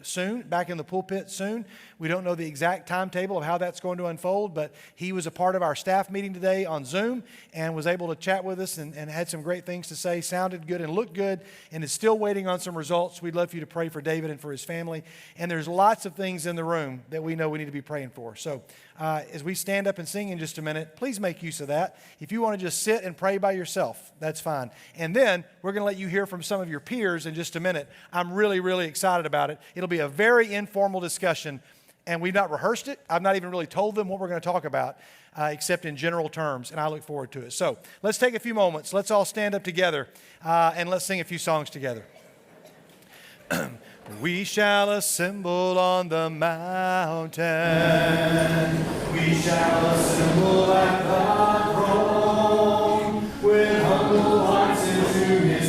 soon, back in the pulpit soon. We don't know the exact timetable of how that's going to unfold, but he was a part of our staff meeting today on Zoom and was able to chat with us and had some great things to say, sounded good and looked good, and is still waiting on some results. We'd love for you to pray for David and for his family. And there's lots of things in the room that we know we need to be praying for. So as we stand up and sing in just a minute, please make use of that. If you want to just sit and pray by yourself, that's fine. And then we're going to let you hear from some of your peers in just a minute. I'm really, really excited about it. It'll be a very informal discussion, and we've not rehearsed it. I've not even really told them what we're going to talk about, except in general terms, and I look forward to it. So let's take a few moments. Let's all stand up together, and let's sing a few songs together. We shall assemble on the mountain. We shall assemble at the throne with humble hearts into His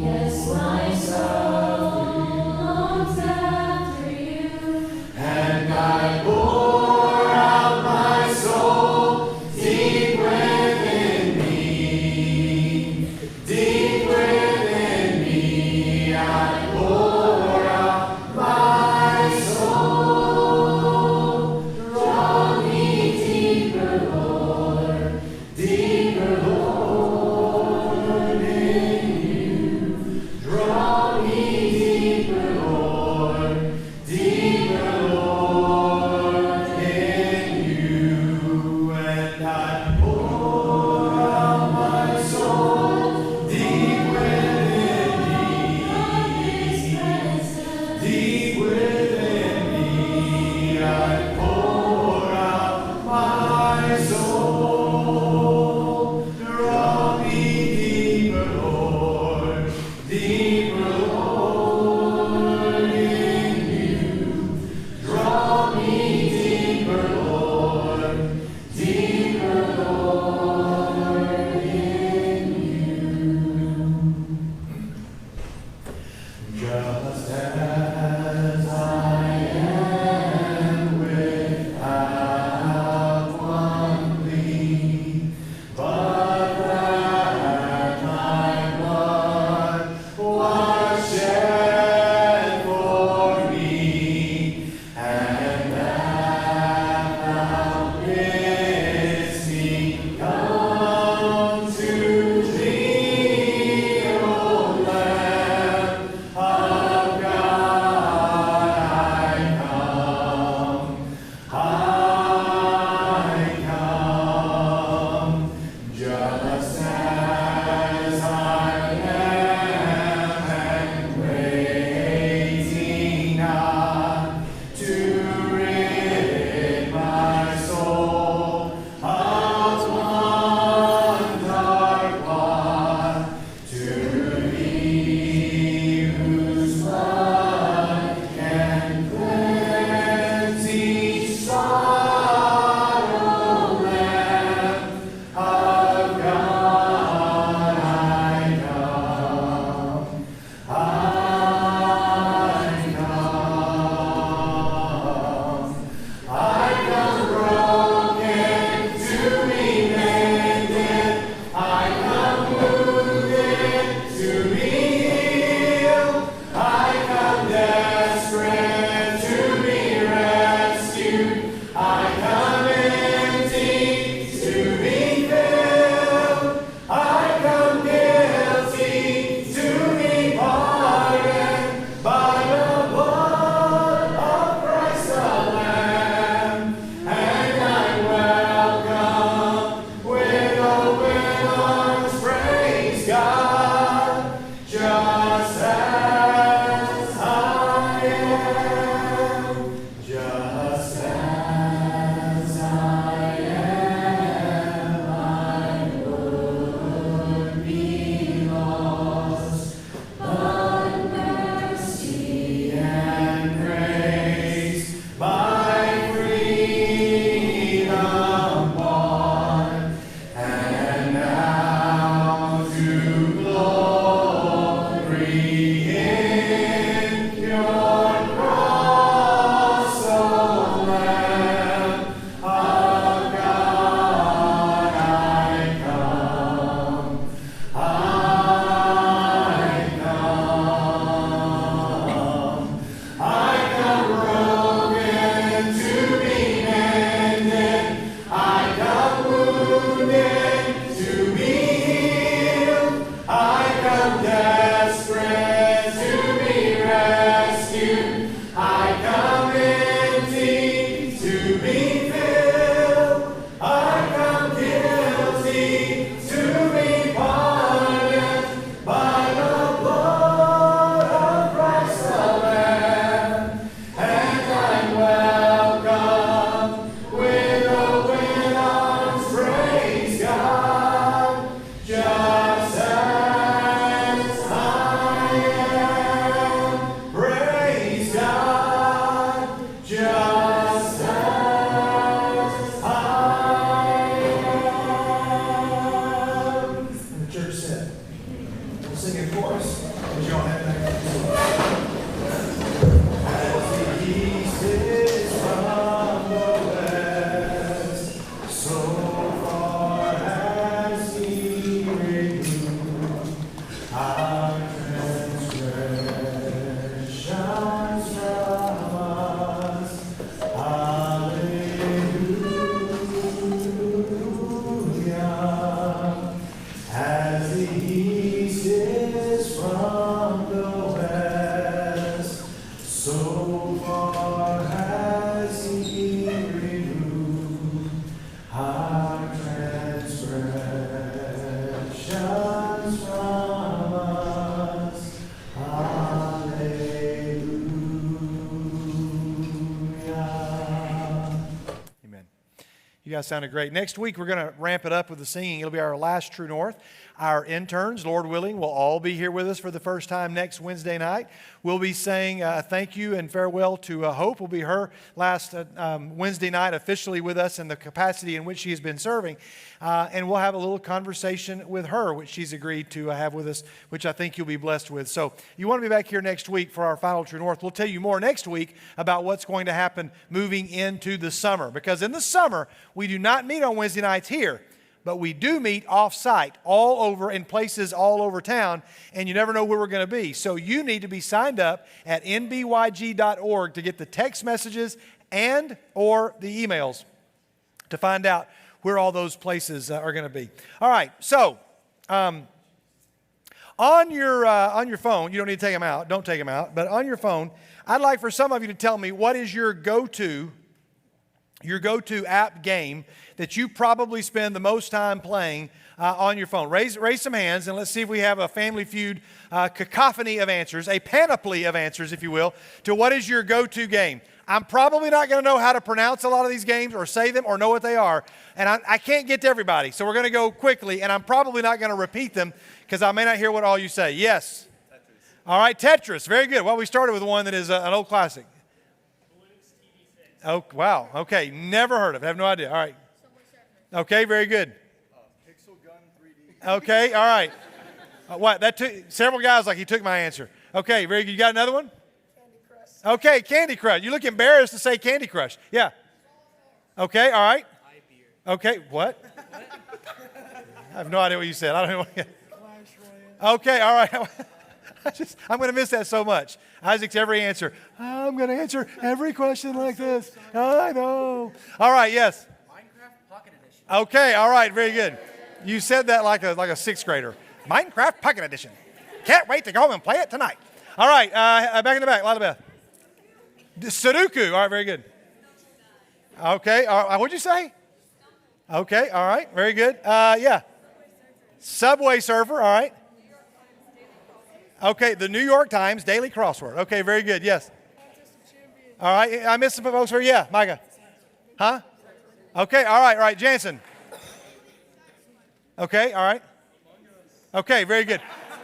Yes, my soul longs after you. You guys sounded great. Next week, we're going to ramp it up with the singing. It'll be our last True North. Our interns, Lord willing, will all be here with us for the first time next Wednesday night. We'll be saying thank you and farewell to Hope. Will be her last Wednesday night officially with us in the capacity in which she has been serving. And we'll have a little conversation with her, which she's agreed to have with us, which I think you'll be blessed with. So you want to be back here next week for our final True North. We'll tell you more next week about what's going to happen moving into the summer. Because in the summer, we do not meet on Wednesday nights here, but we do meet off-site all over in places all over town, and you never know where we're going to be. So you need to be signed up at nbyg.org to get the text messages and or the emails to find out where all those places are going to be. All right, so on your phone, you don't need to take them out. Don't take them out. But on your phone, I'd like for some of you to tell me what is your go-to app game that you probably spend the most time playing on your phone. Raise some hands, and let's see if we have a Family Feud cacophony of answers, a panoply of answers, if you will, to what is your go-to game. I'm probably not going to know how to pronounce a lot of these games or say them or know what they are, and I can't get to everybody, so we're going to go quickly, and I'm probably not going to repeat them because I may not hear what all you say. Yes? Tetris. All right, Tetris. Very good. Well, we started with one that is an old classic. Oh, wow. Okay, never heard of it. I have no idea. All right. Okay, very good. Pixel Gun 3D. Okay, all right. What? That took several guys like he took my answer. Okay, very good. You got another one? Candy Crush. Okay, Candy Crush. You look embarrassed to say Candy Crush. Yeah. Okay, all right. Okay, what? I have no idea what you said. I don't know what. Okay, all right. I'm going to miss that so much. Isaac's every answer. I'm going to answer every question like this. I know. All right, yes. Minecraft Pocket Edition. Okay, all right, very good. You said that like a sixth grader. Minecraft Pocket Edition. Can't wait to go home and play it tonight. All right, back in the back, Lila Beth. Sudoku. All right, very good. Okay, what'd you say? Okay, all right, very good. Yeah. Subway Surfer, all right. Okay, the New York Times Daily Crossword. Okay, very good, yes. All right, I missed some folks here. Yeah, Micah. Huh? Okay, all right, Jansen. Okay, all right. Okay, very good.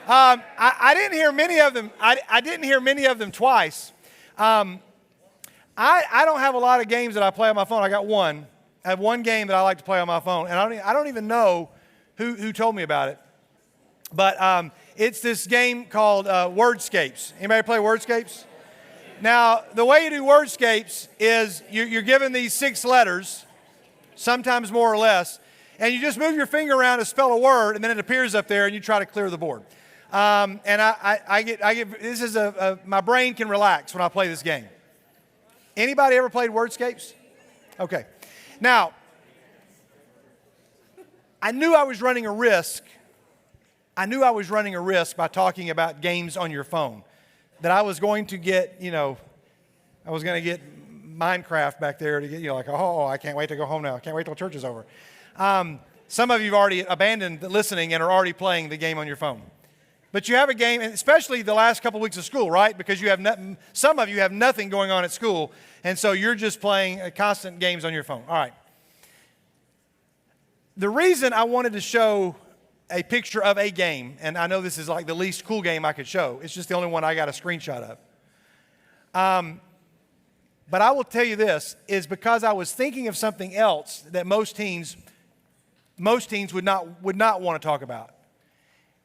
I didn't hear many of them. I didn't hear many of them twice. I don't have a lot of games that I play on my phone. I got one. I have one game that I like to play on my phone, and I don't even know who told me about it. But it's this game called Wordscapes. Anybody play Wordscapes? Now, the way you do Wordscapes is you're given these 6 letters, sometimes more or less, and you just move your finger around to spell a word, and then it appears up there, and you try to clear the board. And I get this is my brain can relax when I play this game. Anybody ever played Wordscapes? Okay. Now, I knew I was running a risk. I knew I was running a risk by talking about games on your phone. That I was going to get, I was going to get Minecraft back there to get, like, oh, I can't wait to go home now. I can't wait till church is over. Some of you have already abandoned listening and are already playing the game on your phone. But you have a game, and especially the last couple weeks of school, right? Because you have some of you have nothing going on at school, and so you're just playing constant games on your phone. All right. The reason I wanted to show a picture of a game, and I know this is like the least cool game I could show. It's just the only one I got a screenshot of. But I will tell you this, is because I was thinking of something else that most teens would not want to talk about.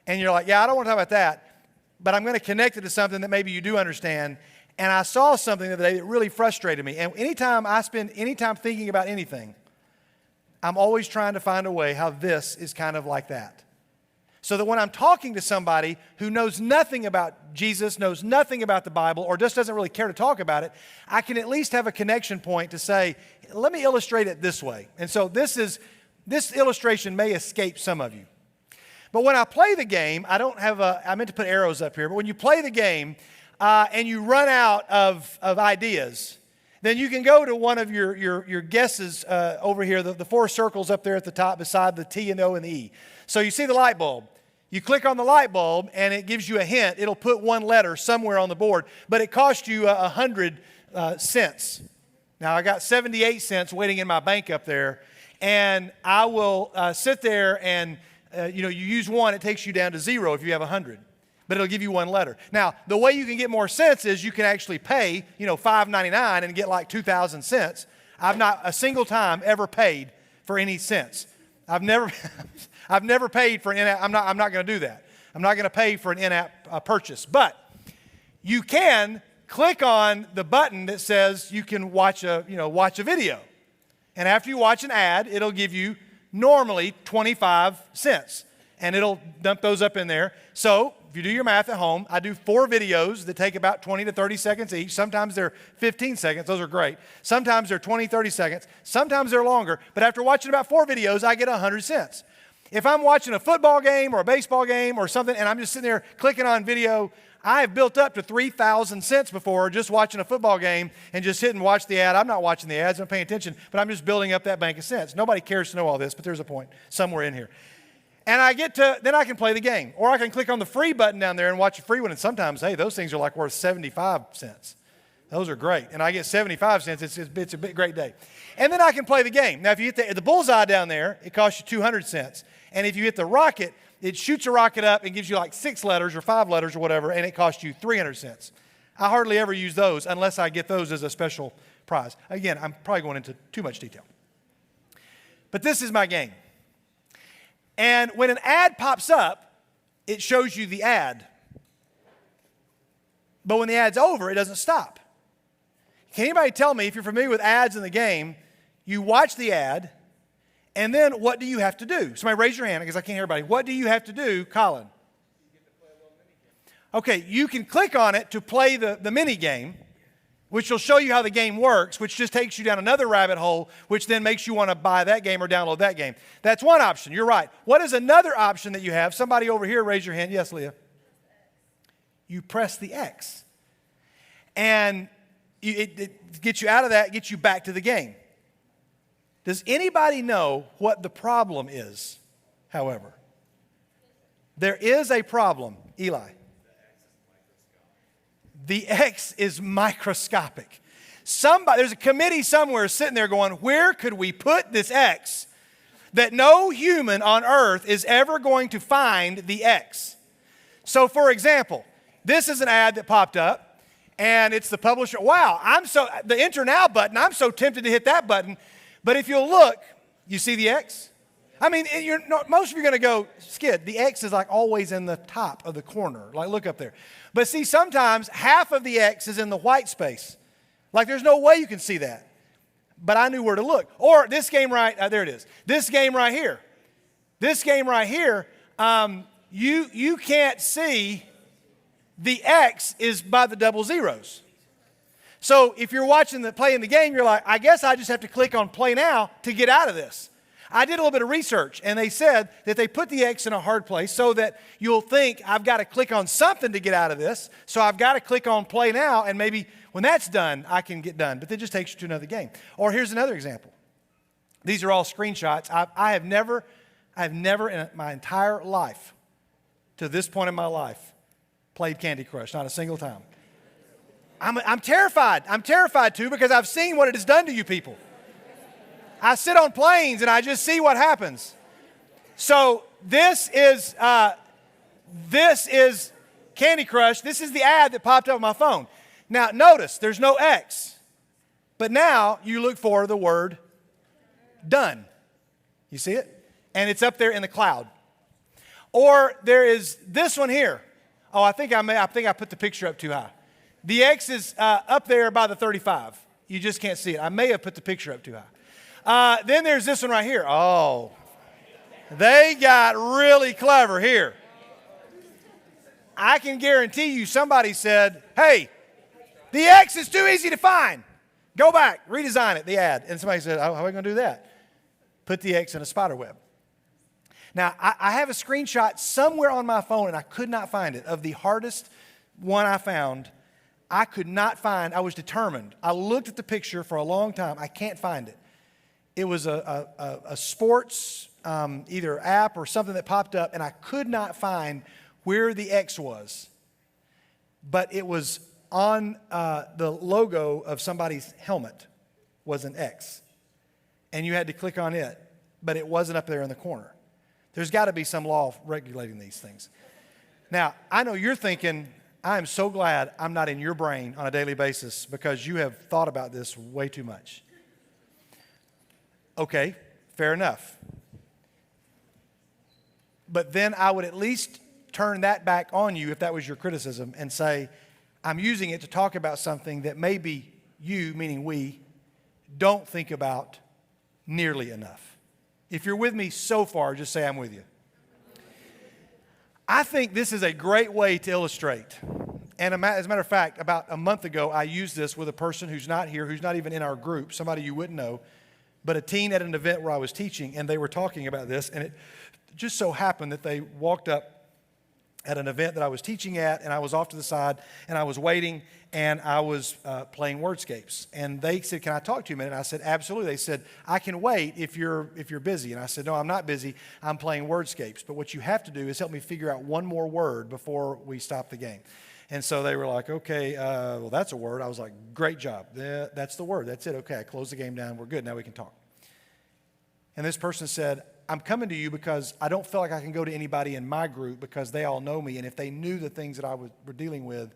And you're like, yeah, I don't want to talk about that, but I'm going to connect it to something that maybe you do understand. And I saw something the other day that really frustrated me. And anytime I spend any time thinking about anything, I'm always trying to find a way how this is kind of like that. So that when I'm talking to somebody who knows nothing about Jesus, knows nothing about the Bible, or just doesn't really care to talk about it, I can at least have a connection point to say, let me illustrate it this way. And so this illustration may escape some of you. But when I play the game, I meant to put arrows up here, but when you play the game and you run out of ideas, then you can go to one of your guesses over here, the 4 circles up there at the top beside the T and O and the E. So you see the light bulb. You click on the light bulb and it gives you a hint. It'll put one letter somewhere on the board, but it costs you 100 cents. Now I got 78 cents waiting in my bank up there, and I will sit there and you use one, it takes you down to 0 if you have 100. But it'll give you one letter. Now, the way you can get more cents is you can actually pay, $5.99 and get like 2,000 cents. I've not a single time ever paid for any cents. I've never paid for an in-app. I'm not going to do that. I'm not going to pay for an in-app purchase. But you can click on the button that says you can watch a video. And after you watch an ad, it'll give you normally 25 cents. And it'll dump those up in there. So if you do your math at home, I do 4 videos that take about 20 to 30 seconds each. Sometimes they're 15 seconds. Those are great. Sometimes they're 20, 30 seconds. Sometimes they're longer. But after watching about 4 videos, I get 100 cents. If I'm watching a football game or a baseball game or something and I'm just sitting there clicking on video, I have built up to 3,000 cents before just watching a football game and just hitting watch the ad. I'm not watching the ads, I'm paying attention, but I'm just building up that bank of cents. Nobody cares to know all this, but there's a point somewhere in here. And then I can play the game. Or I can click on the free button down there and watch a free one. And sometimes, hey, those things are like worth 75 cents. Those are great. And I get 75 cents. It's a great day. And then I can play the game. Now, if you hit the bullseye down there, it costs you 200 cents. And if you hit the rocket, it shoots a rocket up and gives you like 6 letters or 5 letters or whatever, and it costs you 300 cents. I hardly ever use those unless I get those as a special prize. Again, I'm probably going into too much detail. But this is my game. And when an ad pops up, it shows you the ad. But when the ad's over, it doesn't stop. Can anybody tell me, if you're familiar with ads in the game, you watch the ad, and then what do you have to do? Somebody raise your hand because I can't hear everybody. What do you have to do, Colin? Okay, you can click on it to play the mini game, which will show you how the game works, which just takes you down another rabbit hole, which then makes you want to buy that game or download that game. That's one option. You're right. What is another option that you have? Somebody over here, raise your hand. Yes, Leah. You press the X. And it gets you out of that, gets you back to the game. Does anybody know what the problem is, however? There is a problem, Eli. The X is microscopic. There's a committee somewhere sitting there going, where could we put this X that no human on earth is ever going to find the X? So, for example, this is an ad that popped up, and it's the publisher. Wow, the Enter Now button, I'm so tempted to hit that button. But if you'll look, you see the X? I mean, most of you are going to go, Skid, the X is like always in the top of the corner. Like, look up there. But see, sometimes half of the X is in the white space. Like, there's no way you can see that. But I knew where to look. Or this game there it is. This game right here. This game right here, you can't see the X is by the double zeros. So if you're playing the game, you're like, I guess I just have to click on play now to get out of this. I did a little bit of research, and they said that they put the X in a hard place so that you'll think, I've got to click on something to get out of this, so I've got to click on play now, and maybe when that's done, I can get done. But that just takes you to another game. Or here's another example. These are all screenshots. I have never in my entire life, to this point in my life, played Candy Crush, not a single time. I'm terrified. I'm terrified too because I've seen what it has done to you people. I sit on planes and I just see what happens. So this is Candy Crush. This is the ad that popped up on my phone. Now notice there's no X, but now you look for the word done. You see it? And it's up there in the cloud. Or there is this one here. Oh, I think I put the picture up too high. The X is up there by the 35. You just can't see it. I may have put the picture up too high. Then there's this one right here. Oh, they got really clever here. I can guarantee you somebody said, hey, the X is too easy to find. Go back, redesign it, the ad. And somebody said, how are we going to do that? Put the X in a spider web. Now, I have a screenshot somewhere on my phone, and I could not find it, of the hardest one I found. I could not find. I was determined. I looked at the picture for a long time. I can't find it. It was a sports either app or something that popped up, and I could not find where the X was. But it was on the logo of somebody's helmet was an X. And you had to click on it, but it wasn't up there in the corner. There's got to be some law regulating these things. Now, I know you're thinking, I am so glad I'm not in your brain on a daily basis because you have thought about this way too much. Okay, fair enough. But then I would at least turn that back on you if that was your criticism and say, I'm using it to talk about something that maybe you, meaning we, don't think about nearly enough. If you're with me so far, just say I'm with you. I think this is a great way to illustrate. And as a matter of fact, about a month ago, I used this with a person who's not here, who's not even in our group, somebody you wouldn't know, but a teen at an event where I was teaching, and they were talking about this, and it just so happened that they walked up at an event that I was teaching at, and I was off to the side, and I was waiting, and I was playing wordscapes. And they said, "Can I talk to you a minute?" And I said, "Absolutely." They said, "I can wait if you're busy." And I said, "No, I'm not busy. I'm playing wordscapes. But what you have to do is help me figure out one more word before we stop the game." And so they were like, "Okay, well, that's a word." I was like, "Great job. That's the word. That's it. Okay, I closed the game down. We're good. Now we can talk." And this person said, "I'm coming to you because I don't feel like I can go to anybody in my group because they all know me. And if they knew the things that were dealing with,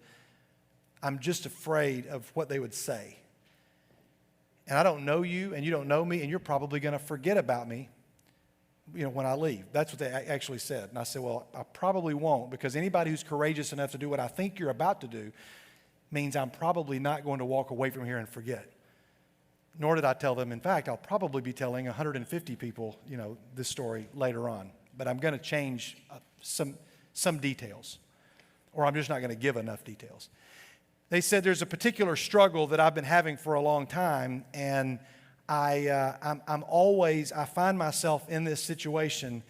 I'm just afraid of what they would say. And I don't know you, and you don't know me, and you're probably going to forget about me, when I leave." That's what they actually said. And I said, "Well, I probably won't, because anybody who's courageous enough to do what I think you're about to do means I'm probably not going to walk away from here and forget." Nor did I tell them, in fact, I'll probably be telling 150 people, this story later on. But I'm going to change some details, or I'm just not going to give enough details. They said, "There's a particular struggle that I've been having for a long time, and I find myself in this situation,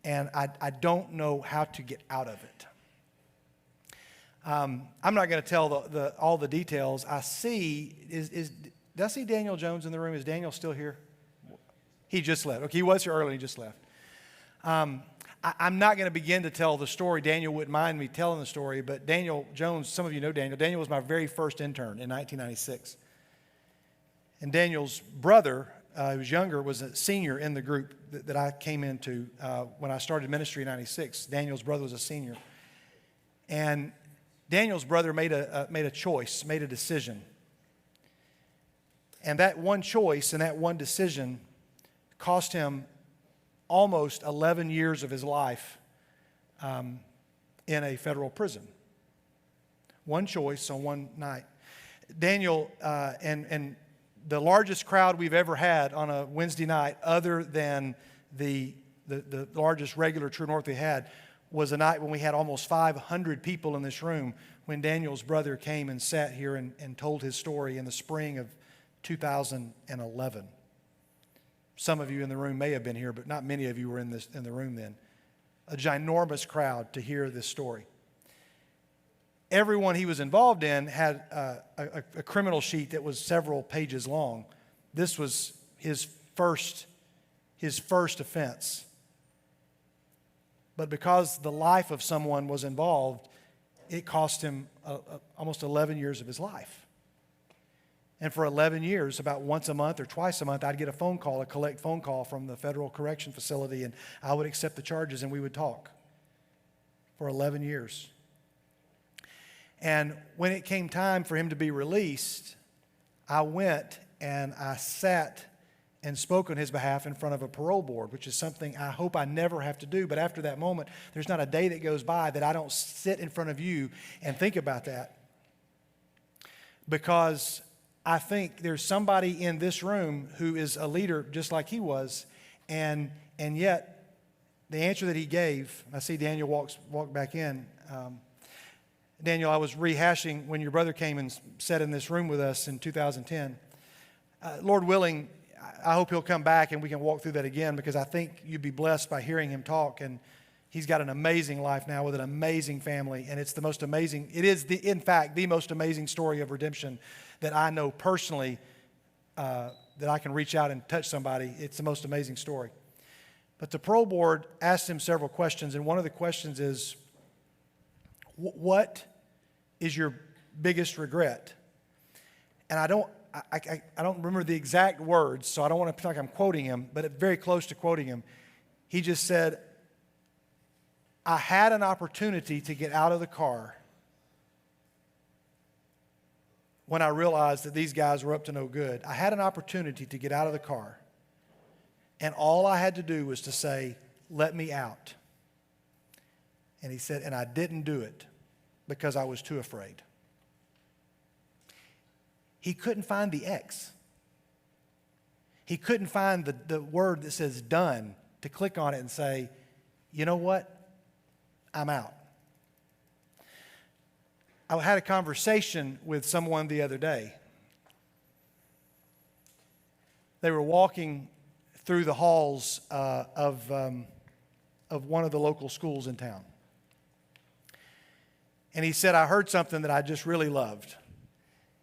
and I don't know how to get out of it." I'm not going to tell all the details. I see, did I see Daniel Jones in the room? Is Daniel still here? He just left. Okay, he was here early, he just left. I'm not going to begin to tell the story. Daniel wouldn't mind me telling the story, but Daniel Jones, some of you know Daniel. Daniel was my very first intern in 1996. And Daniel's brother, who was younger, was a senior in the group that I came into when I started ministry in 96. Daniel's brother was a senior. And Daniel's brother made a choice, made a decision. And that one choice and that one decision cost him almost 11 years of his life in a federal prison. One choice on one night. Daniel and the largest crowd we've ever had on a Wednesday night, other than the largest regular True North we had, was a night when we had almost 500 people in this room, when Daniel's brother came and sat here and told his story in the spring of 2011. Some of you in the room may have been here, but not many of you were in the room then. A ginormous crowd to hear this story. Everyone he was involved in had a criminal sheet that was several pages long. This was his first offense. But because the life of someone was involved, it cost him almost 11 years of his life. And for 11 years, about once a month or twice a month, I'd get a collect phone call from the federal correction facility, and I would accept the charges and we would talk for 11 years. And when it came time for him to be released, I went and I sat and spoke on his behalf in front of a parole board, which is something I hope I never have to do. But after that moment, there's not a day that goes by that I don't sit in front of you and think about that. Because I think there's somebody in this room who is a leader just like he was, and yet the answer that he gave, I see Daniel walk back in. Daniel, I was rehashing when your brother came and sat in this room with us in 2010. Lord willing, I hope he'll come back and we can walk through that again, because I think you'd be blessed by hearing him talk. And he's got an amazing life now with an amazing family, and it's the most amazing. It is, in fact, the most amazing story of redemption that I know personally, that I can reach out and touch somebody. It's the most amazing story. But the parole board asked him several questions, and one of the questions is, what is your biggest regret? And I don't remember the exact words, so I don't want to feel like I'm quoting him, but very close to quoting him. He just said, "I had an opportunity to get out of the car when I realized that these guys were up to no good. I had an opportunity to get out of the car, and all I had to do was to say, 'Let me out.'" And he said, "And I didn't do it because I was too afraid." He couldn't find the X. He couldn't find the word that says done to click on it and say, "You know what? I'm out. I had a conversation with someone the other day. They were walking through the halls of one of the local schools in town. And he said, I heard something that I just really loved.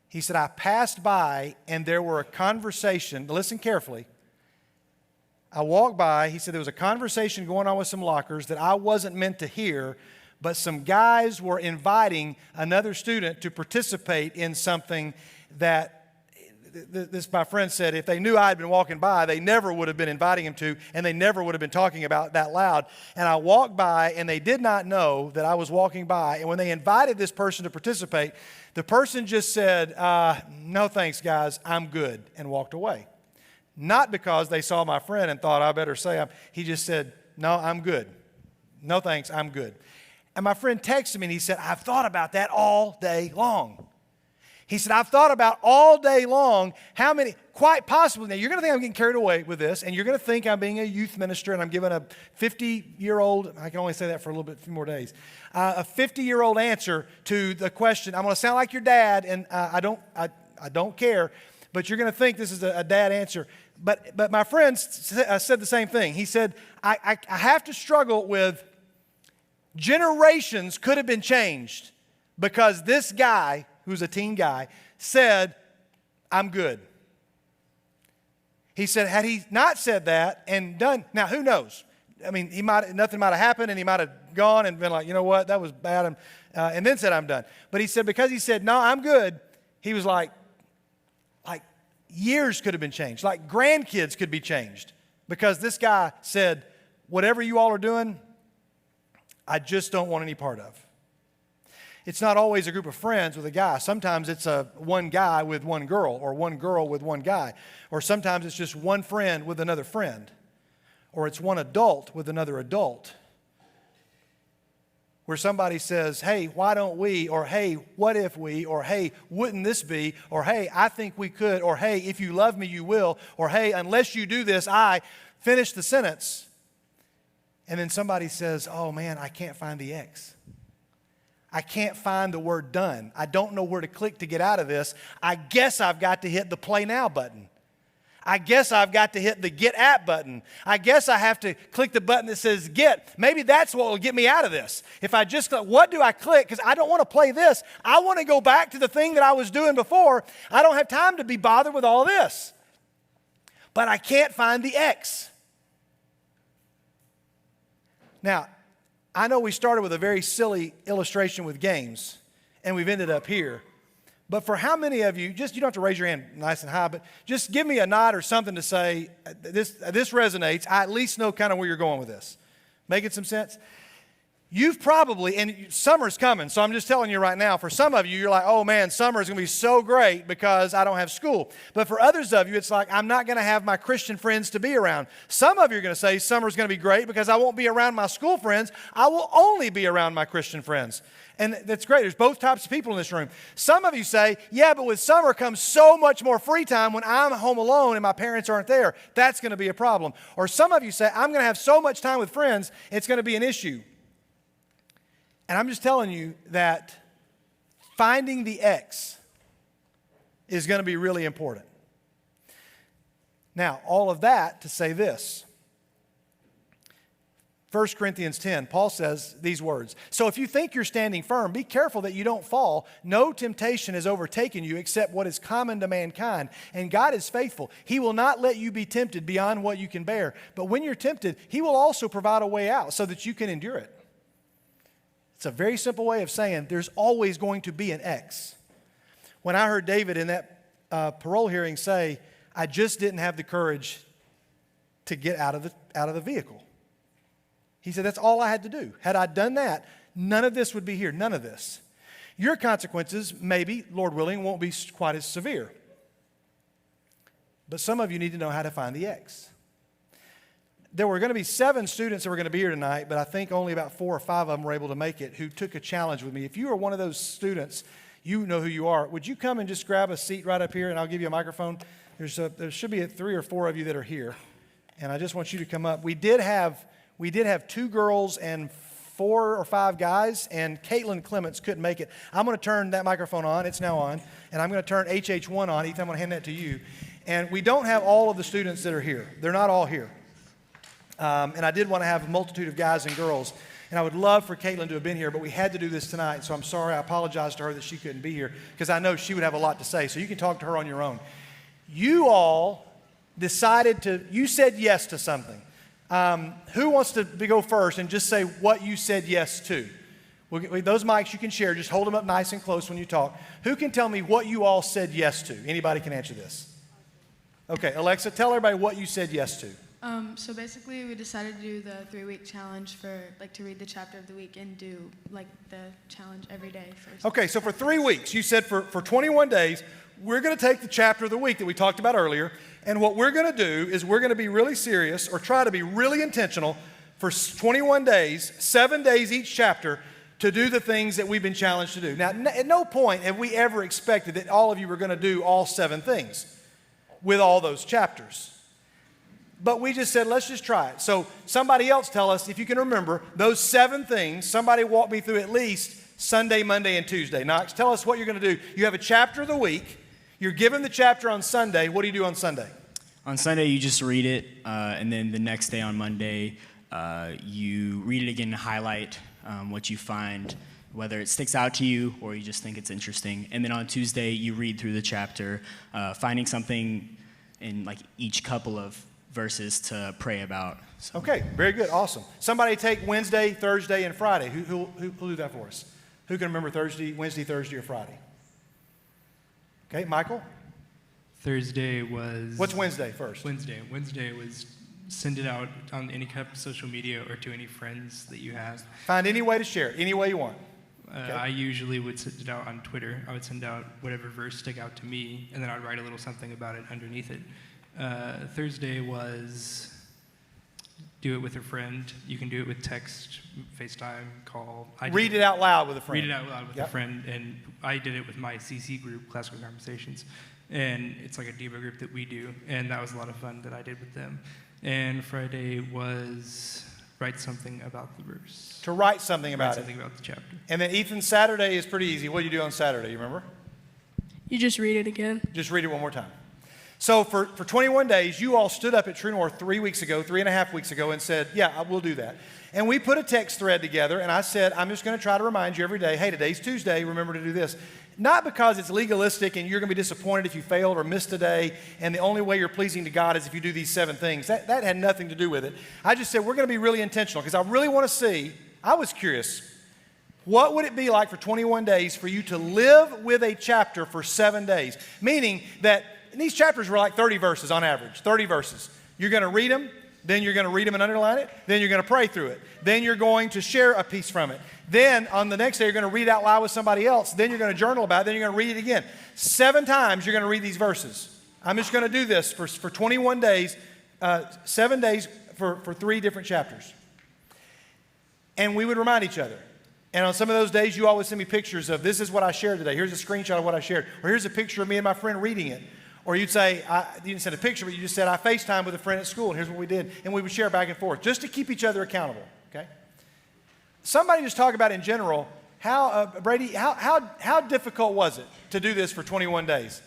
He said, I passed by and there were a conversation. Listen carefully. I walked by. He said there was a conversation going on with some lockers that I wasn't meant to hear, but some guys were inviting another student to participate in something that this my friend said if they knew I had been walking by, they never would have been inviting him to, and they never would have been talking about that loud. And I walked by, and they did not know that I was walking by. And when they invited this person to participate, the person just said, no thanks, guys, I'm good, and walked away. Not because they saw my friend and thought, I better say he just said, no, I'm good. No thanks, I'm good. And my friend texted me, and he said, I've thought about that all day long. He said, I've thought about all day long how many, quite possibly, now you're going to think I'm getting carried away with this, and you're going to think I'm being a youth minister and I'm giving a 50-year-old, I can only say that for a few more days, a 50-year-old answer to the question. I'm going to sound like your dad, and I don't care, but you're going to think this is a dad answer. But my friend said the same thing. He said, I have to struggle with generations could have been changed because this guy, who's a teen guy, said, I'm good. He said, had he not said that and done, now who knows? I mean, nothing might have happened and he might have gone and been like, you know what, that was bad, and then said, I'm done. But he said, because he said, no, I'm good, he was like years could have been changed. Like grandkids could be changed because this guy said, whatever you all are doing, I just don't want any part of. It's not always a group of friends with a guy. Sometimes it's one guy with one girl, or one girl with one guy. Or sometimes it's just one friend with another friend. Or it's one adult with another adult. Where somebody says, hey, why don't we? Or hey, what if we? Or hey, wouldn't this be? Or hey, I think we could. Or hey, if you love me, you will. Or hey, unless you do this, I finish the sentence. And then somebody says, oh man, I can't find the X. I can't find the word done. I don't know where to click to get out of this. I guess I've got to hit the play now button. I guess I've got to hit the get at button. I guess I have to click the button that says get. Maybe that's what will get me out of this. If I just click, what do I click? Because I don't want to play this. I want to go back to the thing that I was doing before. I don't have time to be bothered with all this. But I can't find the X. Now, I know we started with a very silly illustration with games, and we've ended up here. But for how many of you, you don't have to raise your hand nice and high, but just give me a nod or something to say, this resonates. I at least know kind of where you're going with this. Making some sense? You've probably, and summer's coming, so I'm just telling you right now, for some of you, you're like, oh man, summer is going to be so great because I don't have school. But for others of you, it's like, I'm not going to have my Christian friends to be around. Some of you are going to say, summer's going to be great because I won't be around my school friends. I will only be around my Christian friends. And that's great. There's both types of people in this room. Some of you say, yeah, but with summer comes so much more free time when I'm home alone and my parents aren't there. That's going to be a problem. Or some of you say, I'm going to have so much time with friends, it's going to be an issue. And I'm just telling you that finding the X is going to be really important. Now, all of that to say this. 1 Corinthians 10, Paul says these words. So if you think you're standing firm, be careful that you don't fall. No temptation has overtaken you except what is common to mankind. And God is faithful. He will not let you be tempted beyond what you can bear. But when you're tempted, He will also provide a way out so that you can endure it. It's a very simple way of saying there's always going to be an X. When I heard David in that parole hearing say, I just didn't have the courage to get out of the vehicle. He said, that's all I had to do. Had I done that, none of this would be here, none of this. Your consequences, maybe, Lord willing, won't be quite as severe. But some of you need to know how to find the X. There were going to be 7 students that were going to be here tonight, but I think only about 4 or 5 of them were able to make it who took a challenge with me. If you are one of those students, you know who you are. Would you come and just grab a seat right up here, and I'll give you a microphone? There should be 3 or 4 of you that are here, and I just want you to come up. We did have 2 girls and 4 or 5 guys, and Caitlin Clements couldn't make it. I'm going to turn that microphone on. It's now on. And I'm going to turn HH1 on. Ethan, I'm going to hand that to you. And we don't have all of the students that are here. They're not all here. And I did want to have a multitude of guys and girls. And I would love for Caitlin to have been here, but we had to do this tonight. So I'm sorry. I apologize to her that she couldn't be here because I know she would have a lot to say. So you can talk to her on your own. You all you said yes to something. Who wants to go first and just say what you said yes to? Those mics you can share. Just hold them up nice and close when you talk. Who can tell me what you all said yes to? Anybody can answer this. Okay, Alexa, tell everybody what you said yes to. So basically, we decided to do the 3-week challenge for to read the chapter of the week and do the challenge every day. Okay, so for 3 weeks, you said for 21 days, we're going to take the chapter of the week that we talked about earlier, and what we're going to do is we're going to be really serious or try to be really intentional for 21 days, 7 days each chapter, to do the things that we've been challenged to do. Now, at no point have we ever expected that all of you were going to do all 7 things with all those chapters. But we just said, let's just try it. So somebody else tell us, if you can remember, those 7 things, somebody walk me through at least Sunday, Monday, and Tuesday. Knox, tell us what you're going to do. You have a chapter of the week. You're given the chapter on Sunday. What do you do on Sunday? On Sunday, you just read it, and then the next day on Monday, you read it again and highlight what you find, whether it sticks out to you or you just think it's interesting. And then on Tuesday, you read through the chapter, finding something in each couple of verses to pray about. So. Okay, very good, awesome. Somebody take Wednesday, Thursday, and Friday. Who'll do that for us? Who can remember Wednesday, Thursday, or Friday? Okay, Michael? Thursday was... What's Wednesday first? Wednesday was send it out on any kind of social media or to any friends that you have. Find any way to share it, any way you want. Okay. I usually would send it out on Twitter. I would send out whatever verse stuck out to me, and then I'd write a little something about it underneath it. Thursday was do it with a friend. You can do it with text, FaceTime, call. Read it out loud with a friend. Read it out loud with a friend, and I did it with my CC group, Classical Conversations, and it's like a Devo group that we do, and that was a lot of fun that I did with them. And Friday was write something about the verse. To write something about something about the chapter. And then Ethan, Saturday is pretty easy. What do you do on Saturday, you remember? You just read it again. Just read it one more time. So for 21 days, you all stood up at True North 3.5 weeks ago and said, yeah, we'll do that. And we put a text thread together, and I said, I'm just going to try to remind you every day, hey, today's Tuesday, remember to do this. Not because it's legalistic and you're going to be disappointed if you failed or missed a day, and the only way you're pleasing to God is if you do these 7 things. That had nothing to do with it. I just said, we're going to be really intentional because I really want to see, I was curious, what would it be like for 21 days for you to live with a chapter for 7 days? Meaning that these chapters were like 30 verses on average, 30 verses. You're going to read them, then you're going to read them and underline it, then you're going to pray through it, then you're going to share a piece from it. Then on the next day, you're going to read out loud with somebody else, then you're going to journal about it, then you're going to read it again. 7 times you're going to read these verses. I'm just going to do this for 21 days, 7 days for 3 different chapters. And we would remind each other. And on some of those days, you always send me pictures of, this is what I shared today. Here's a screenshot of what I shared. Or here's a picture of me and my friend reading it. Or you'd say, you didn't send a picture, but you just said, I FaceTimed with a friend at school, and here's what we did. And we would share back and forth, just to keep each other accountable, okay? Somebody just talk about in general, Brady, how difficult was it to do this for 21 days?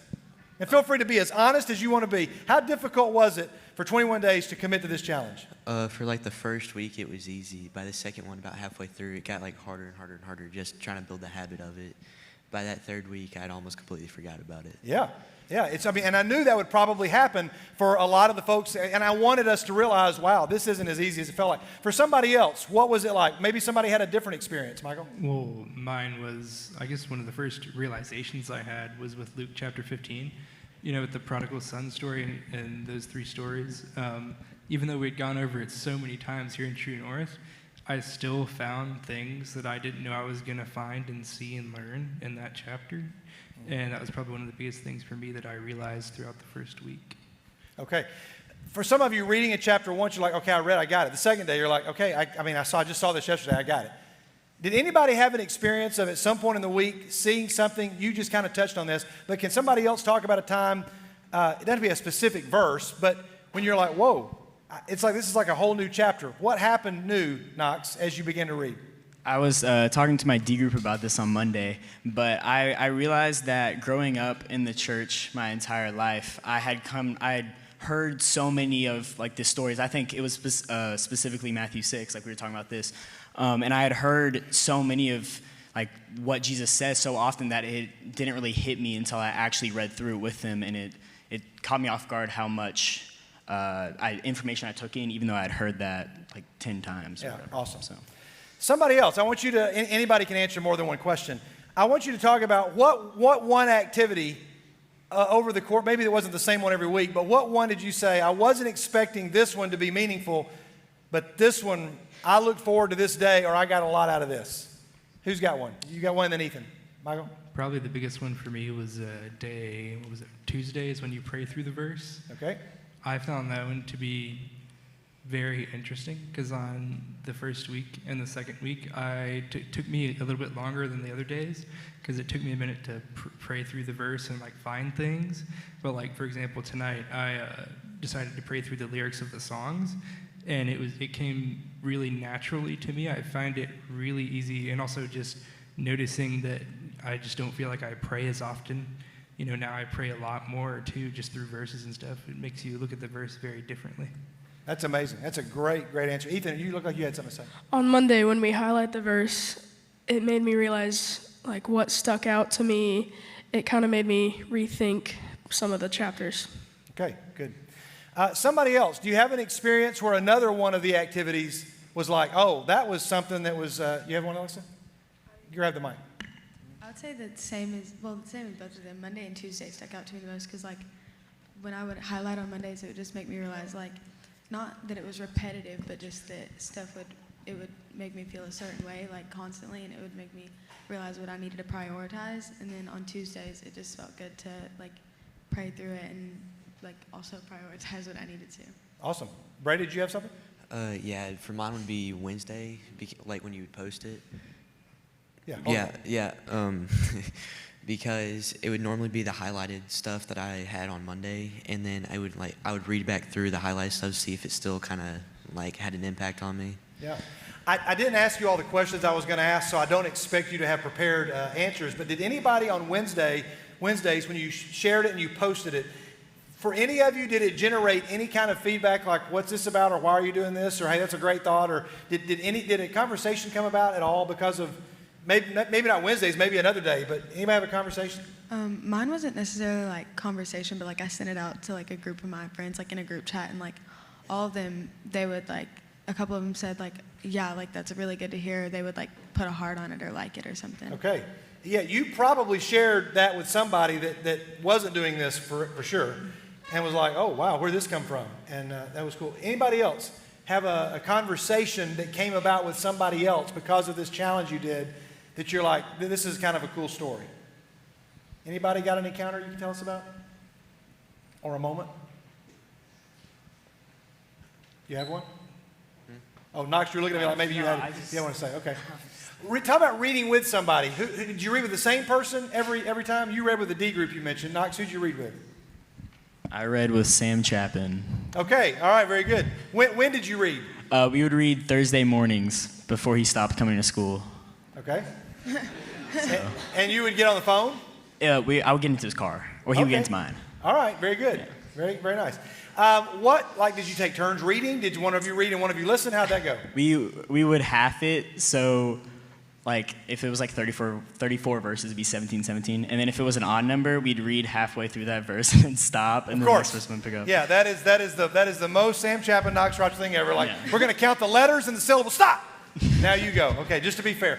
And feel free to be as honest as you want to be. How difficult was it for 21 days to commit to this challenge? For the first week, it was easy. By the second one, about halfway through, it got harder and harder and harder, just trying to build the habit of it. By that 3rd week, I'd almost completely forgot about it. Yeah. Yeah, and I knew that would probably happen for a lot of the folks, and I wanted us to realize, wow, this isn't as easy as it felt like. For somebody else, what was it like? Maybe somebody had a different experience, Michael? Well, mine was, I guess one of the first realizations I had was with Luke chapter 15, with the prodigal son story and those 3 stories. Even though we'd gone over it so many times here in True North, I still found things that I didn't know I was going to find and see and learn in that chapter. And that was probably one of the biggest things for me that I realized throughout the first week. Okay. For some of you reading in chapter 1, you're like, okay, I got it. The second day, you're like, okay, I just saw this yesterday, I got it. Did anybody have an experience of at some point in the week seeing something? You just kind of touched on this, but can somebody else talk about a time, it doesn't have to be a specific verse, but when you're like, whoa, it's like this is like a whole new chapter. What happened new, Knox, as you began to read? I was talking to my D group about this on Monday, but I realized that growing up in the church my entire life, I had heard so many of like the stories. I think it was specifically Matthew 6, like we were talking about this, and I had heard so many of like what Jesus says so often that it didn't really hit me until I actually read through it with him, and it caught me off guard how much information I took in, even though I had heard that like 10 times. Yeah, awesome. So. Somebody else, I want you to, anybody can answer more than one question. I want you to talk about what one activity over the course, maybe it wasn't the same one every week, but what one did you say, I wasn't expecting this one to be meaningful, but this one, I look forward to this day, or I got a lot out of this? Who's got one? You got one, then Ethan. Michael? Probably the biggest one for me was Tuesday is when you pray through the verse. Okay. I found that one to be very interesting because on the first week and the second week, it took me a little bit longer than the other days because it took me a minute to pray through the verse and like find things. But like, for example, tonight, I decided to pray through the lyrics of the songs, and it came really naturally to me. I find it really easy, and also just noticing that I just don't feel like I pray as often. You know, now I pray a lot more too, just through verses and stuff. It makes you look at the verse very differently. That's amazing. That's a great answer. Ethan, you look like you had something to say. On Monday, when we highlight the verse, it made me realize like what stuck out to me. It kind of made me rethink some of the chapters. Okay, good. Somebody else, do you have an experience where another one of the activities was like, oh, that was something that was, you have one, Alexa? You grab the mic. I would say the same as both of them. Monday and Tuesday stuck out to me the most because like when I would highlight on Mondays, it would just make me realize like, not that it was repetitive, but just that stuff would make me feel a certain way, like constantly, and it would make me realize what I needed to prioritize. And then on Tuesdays, it just felt good to like pray through it and like also prioritize what I needed to. Awesome. Brady, did you have something? Yeah, for mine would be Wednesday, like when you would post it. Yeah. Because it would normally be the highlighted stuff that I had on Monday, and then I would read back through the highlighted stuff to see if it still kind of like had an impact on me. Yeah. I didn't ask you all the questions I was going to ask, so I don't expect you to have prepared answers, but did anybody on Wednesdays, when you shared it and you posted it, for any of you, did it generate any kind of feedback like, what's this about, or why are you doing this, or hey, that's a great thought, or did a conversation come about at all because of, maybe not Wednesdays, maybe another day, but anybody have a conversation? Mine wasn't necessarily like conversation, but like I sent it out to like a group of my friends, like in a group chat, and like all of them, they would like, a couple of them said like, yeah, like that's really good to hear. They would like put a heart on it or like it or something. Okay. Yeah, you probably shared that with somebody that wasn't doing this for sure and was like, oh, wow, where'd this come from? And that was cool. Anybody else have a conversation that came about with somebody else because of this challenge you did that you're like, this is kind of a cool story? Anybody got an encounter you can tell us about? Or a moment? You have one? Oh, Knox, you're looking at me like maybe you had want to say. Okay. Talk about reading with somebody. Who did you read with the same person every time? You read with the D group you mentioned. Knox, who'd you read with? I read with Sam Chapin. Okay. All right. Very good. When did you read? We would read Thursday mornings before he stopped coming to school. Okay. And you would get on the phone? I would get into his car, or he would get into mine. All right. Very good. Yeah. Very nice. Did you take turns reading? Did one of you read and one of you listen? How'd that go? We would half it, so like if it was like 34 verses, it'd be 17. And then if it was an odd number, we'd read halfway through that verse and then stop, and then the next person would pick up. Yeah, that is the most Sam Chapin Knox Roger thing ever. Like, we're going to count the letters and the syllables. Stop! Now you go. Okay, just to be fair.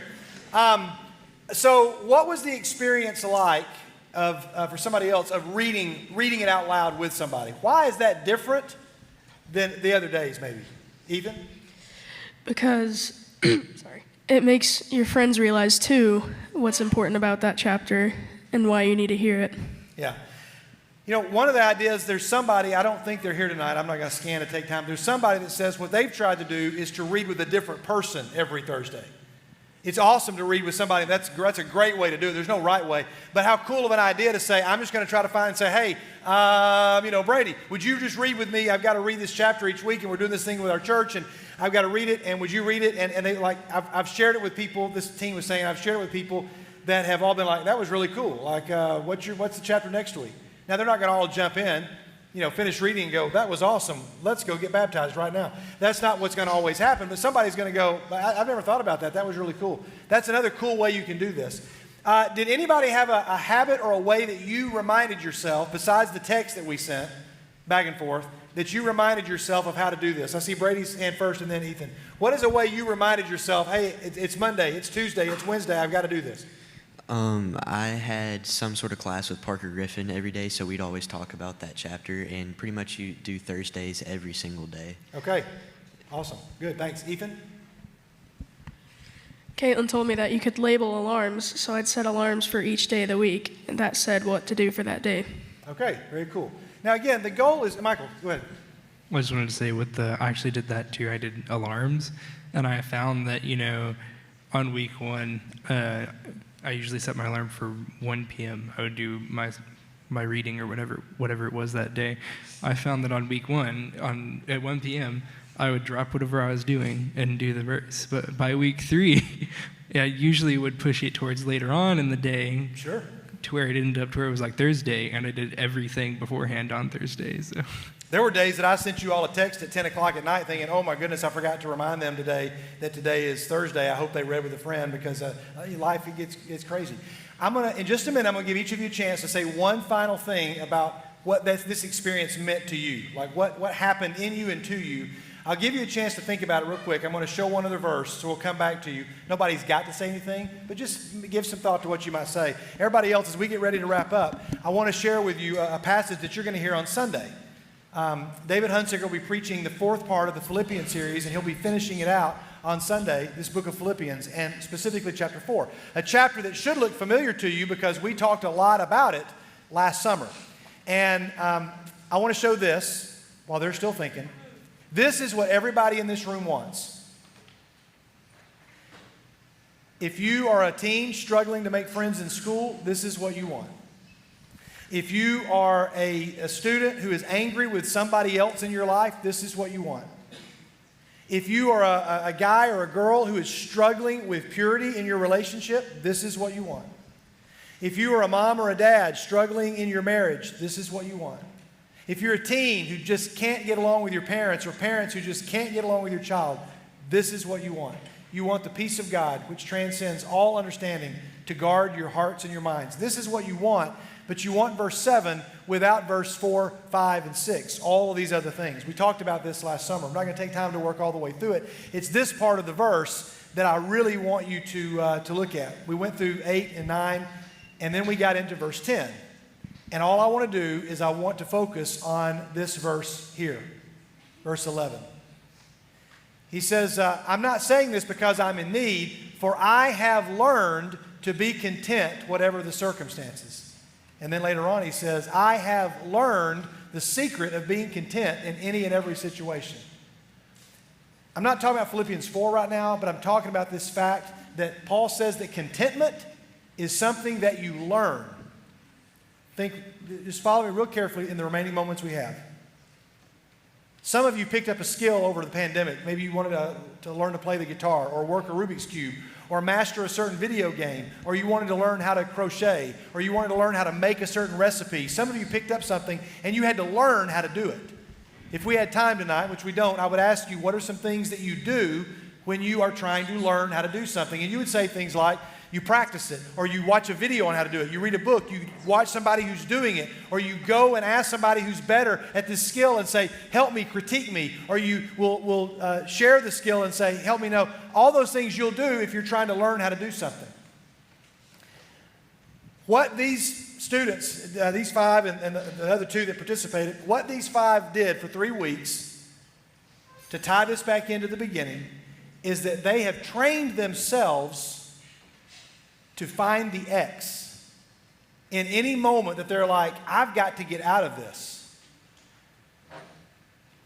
So what was the experience like for somebody else of reading it out loud with somebody? Why is that different than the other days, maybe? Ethan? Because, it makes your friends realize, too, what's important about that chapter and why you need to hear it. Yeah. You know, one of the ideas, there's somebody, I don't think they're here tonight, I'm not going to scan to take time. There's somebody that says what they've tried to do is to read with a different person every Thursday. It's awesome to read with somebody. That's a great way to do it. There's no right way. But how cool of an idea to say, I'm just going to try to find and say, hey, Brady, would you just read with me? I've got to read this chapter each week, and we're doing this thing with our church, and I've got to read it, and would you read it? And they I've shared it with people. This team was saying, I've shared it with people that have all been like, that was really cool. Like, what's the chapter next week? Now, they're not going to all jump in, finish reading and go, that was awesome. Let's go get baptized right now. That's not what's going to always happen, but somebody's going to go, I've never thought about that. That was really cool. That's another cool way you can do this. Did anybody have a habit or a way that you reminded yourself, besides the text that we sent back and forth, that you reminded yourself of how to do this? I see Brady's hand first and then Ethan. What is a way you reminded yourself, hey, it's Monday, it's Tuesday, it's Wednesday, I've got to do this? I had some sort of class with Parker Griffin every day, so we'd always talk about that chapter, and pretty much you do Thursdays every single day. Okay, awesome, good, thanks. Ethan? Caitlin told me that you could label alarms, so I'd set alarms for each day of the week, and that said what to do for that day. Okay, very cool. Now again, the goal is, Michael, go ahead. I just wanted to say I actually did that too. I did alarms, and I found that, on week one, I usually set my alarm for 1 p.m. I would do my reading or whatever it was that day. I found that on week one, at 1 p.m., I would drop whatever I was doing and do the verse. But by week 3, I usually would push it towards later on in the day. Sure. To where it ended up to where it was like Thursday, and I did everything beforehand on Thursday. So. There were days that I sent you all a text at 10 o'clock at night thinking, oh my goodness, I forgot to remind them today that today is Thursday. I hope they read with a friend because life gets crazy. In just a minute, I'm going to give each of you a chance to say one final thing about what this experience meant to you, like what happened in you and to you. I'll give you a chance to think about it real quick. I'm going to show one other verse, so we'll come back to you. Nobody's got to say anything, but just give some thought to what you might say. Everybody else, as we get ready to wrap up, I want to share with you a passage that you're going to hear on Sunday. David Hunsicker will be preaching the 4th part of the Philippians series, and he'll be finishing it out on Sunday, this book of Philippians, and specifically chapter 4. A chapter that should look familiar to you because we talked a lot about it last summer. And I want to show this while they're still thinking. This is what everybody in this room wants. If you are a teen struggling to make friends in school, this is what you want. If you are a student who is angry with somebody else in your life, this is what you want. If you are a guy or a girl who is struggling with purity in your relationship, this is what you want. If you are a mom or a dad struggling in your marriage, this is what you want. If you're a teen who just can't get along with your parents, or parents who just can't get along with your child, this is what you want. You want the peace of God, which transcends all understanding, to guard your hearts and your minds. This is what you want, but you want verse 7 without verse 4, 5, and 6, all of these other things. We talked about this last summer. I'm not going to take time to work all the way through it. It's this part of the verse that I really want you to look at. We went through 8 and 9, and then we got into verse 10. And all I want to do is I want to focus on this verse here, verse 11. He says, I'm not saying this because I'm in need, for I have learned to be content whatever the circumstances. And then later on he says, I have learned the secret of being content in any and every situation. I'm not talking about Philippians 4 right now, but I'm talking about this fact that Paul says that contentment is something that you learn. Just follow me real carefully in the remaining moments we have. Some of you picked up a skill over the pandemic. Maybe you wanted to learn to play the guitar, or work a Rubik's Cube, or master a certain video game, or you wanted to learn how to crochet, or you wanted to learn how to make a certain recipe. Some of you picked up something and you had to learn how to do it. If we had time tonight, which we don't, I would ask you, what are some things that you do when you are trying to learn how to do something? And you would say things like, you practice it, or you watch a video on how to do it. You read a book, you watch somebody who's doing it, or you go and ask somebody who's better at this skill and say, help me, critique me, or you will share the skill and say, help me know. All those things you'll do if you're trying to learn how to do something. What these students, these 5 and the other 2 that participated, what these 5 did for 3 weeks, to tie this back into the beginning, is that they have trained themselves to find the X in any moment that they're like, I've got to get out of this.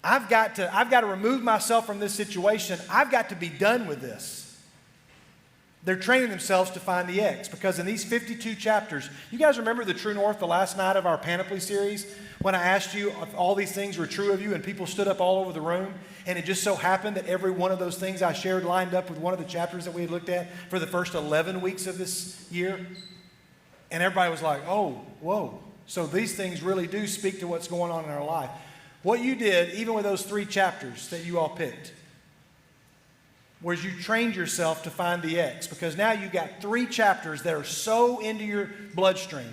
I've got to remove myself from this situation. I've got to be done with this. They're training themselves to find the X, because in these 52 chapters, you guys remember the True North the last night of our Panoply series when I asked you if all these things were true of you and people stood up all over the room, and it just so happened that every one of those things I shared lined up with one of the chapters that we had looked at for the first 11 weeks of this year? And everybody was like, oh, whoa. So these things really do speak to what's going on in our life. What you did, even with those 3 chapters that you all picked, was you trained yourself to find the X, because now you got 3 chapters that are so into your bloodstream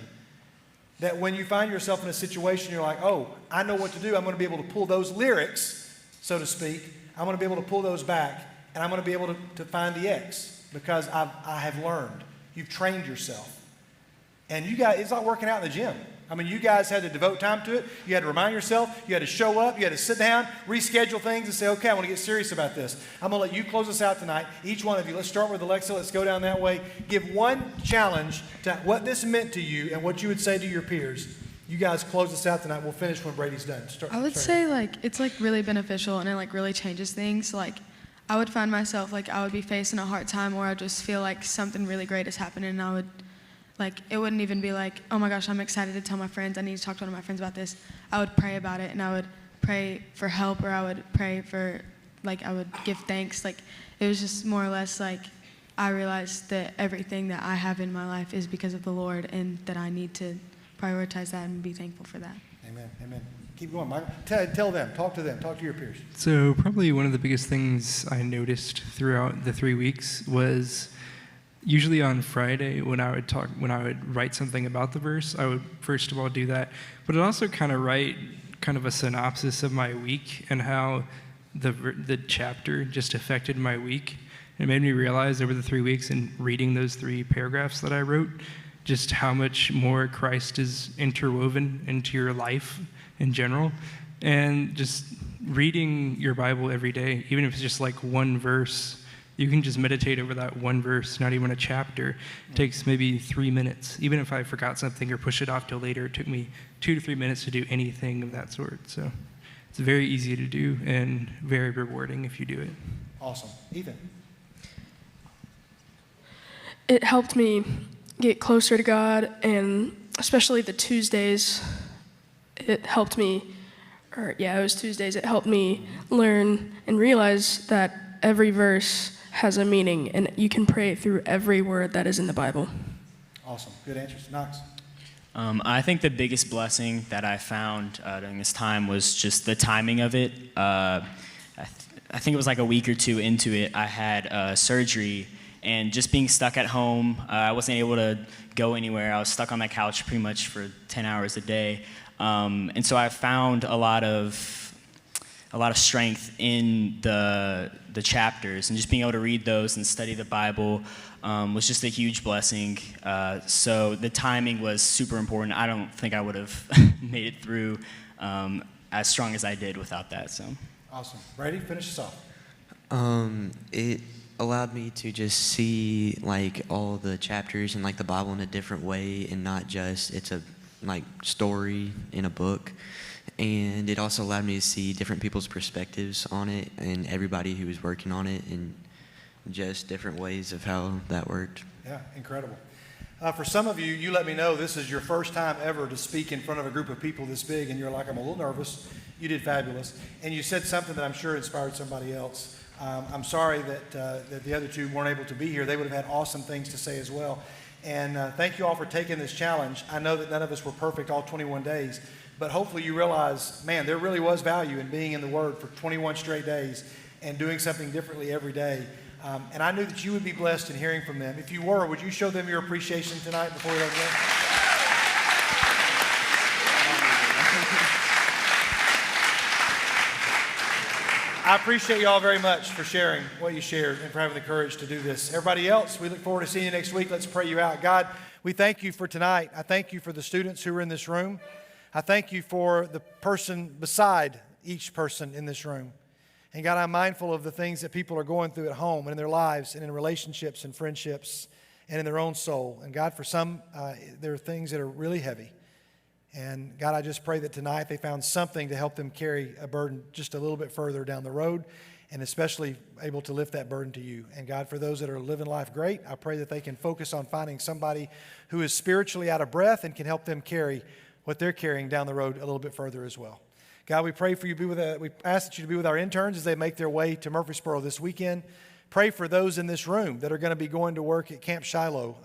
that when you find yourself in a situation, you're like, oh, I know what to do. I'm going to be able to pull those lyrics, so to speak. I'm going to be able to pull those back, and I'm going to be able to find the X, because I have learned. You've trained yourself. And you guys, it's like working out in the gym. I mean, you guys had to devote time to it. You had to remind yourself. You had to show up. You had to sit down, reschedule things, and say, okay, I want to get serious about this. I'm going to let you close us out tonight. Each one of you. Let's start with Alexa. Let's go down that way. Give one challenge to what this meant to you and what you would say to your peers. You guys close us out tonight. We'll finish when Brady's done. I would say, like, it's, like, really beneficial, and it, like, really changes things. Like, I would find myself, like, I would be facing a hard time, or I'd just feel like something really great is happening, and I would, like, it wouldn't even be like, oh my gosh, I'm excited to tell my friends. I need to talk to one of my friends about this. I would pray about it, and I would pray for help, or I would pray for, like, I would give thanks. Like, it was just more or less like I realized that everything that I have in my life is because of the Lord, and that I need to prioritize that and be thankful for that. Amen. Amen. Keep going, Michael. Tell them. Talk to them. Talk to your peers. So probably one of the biggest things I noticed throughout the 3 weeks was usually on Friday when I would write something about the verse, I would first of all do that, but I'd also kind of write kind of a synopsis of my week and how the chapter just affected my week. It made me realize over the 3 weeks and reading those 3 paragraphs that I wrote, just how much more Christ is interwoven into your life in general. And just reading your Bible every day, even if it's just like one verse, you can just meditate over that one verse, not even a chapter. It takes maybe 3 minutes. Even if I forgot something or push it off till later, it took me 2 to 3 minutes to do anything of that sort. So it's very easy to do and very rewarding if you do it. Awesome. Ethan? It helped me get closer to God, and especially the Tuesdays, it helped me, it was Tuesdays, it helped me learn and realize that every verse has a meaning, and you can pray through every word that is in the Bible. Awesome. Good answers. Knox? I think the biggest blessing that I found during this time was just the timing of it. I think it was like a week or 2 into it, I had surgery, and just being stuck at home, I wasn't able to go anywhere. I was stuck on my couch pretty much for 10 hours a day. And so I found a lot of strength in the chapters, and just being able to read those and study the Bible was just a huge blessing. So the timing was super important. I don't think I would have made it through as strong as I did without that. So awesome. Brady, finish us off. It allowed me to just see like all the chapters and like the Bible in a different way, and not just it's a like story in a book. And it also allowed me to see different people's perspectives on it, and everybody who was working on it, and just different ways of how that worked. Yeah, incredible. For some of you, you let me know this is your first time ever to speak in front of a group of people this big, and you're like, I'm a little nervous. You did fabulous. And you said something that I'm sure inspired somebody else. I'm sorry that the other 2 weren't able to be here. They would have had awesome things to say as well. And thank you all for taking this challenge. I know that none of us were perfect all 21 days, but hopefully you realize, man, there really was value in being in the Word for 21 straight days and doing something differently every day. And I knew that you would be blessed in hearing from them. If you were, would you show them your appreciation tonight before we let them go? I appreciate you all very much for sharing what you shared and for having the courage to do this. Everybody else, we look forward to seeing you next week. Let's pray you out. God, we thank you for tonight. I thank you for the students who are in this room. I thank you for the person beside each person in this room. And God, I'm mindful of the things that people are going through at home and in their lives and in relationships and friendships and in their own soul. And God, for some, there are things that are really heavy. And God, I just pray that tonight they found something to help them carry a burden just a little bit further down the road. and especially able to lift that burden to you. And God, for those that are living life great, I pray that they can focus on finding somebody who is spiritually out of breath and can help them carry what they're carrying down the road a little bit further as well. God, we pray for you we ask that you to be with our interns as they make their way to Murfreesboro this weekend. Pray for those in this room that are going to be going to work at Camp Shiloh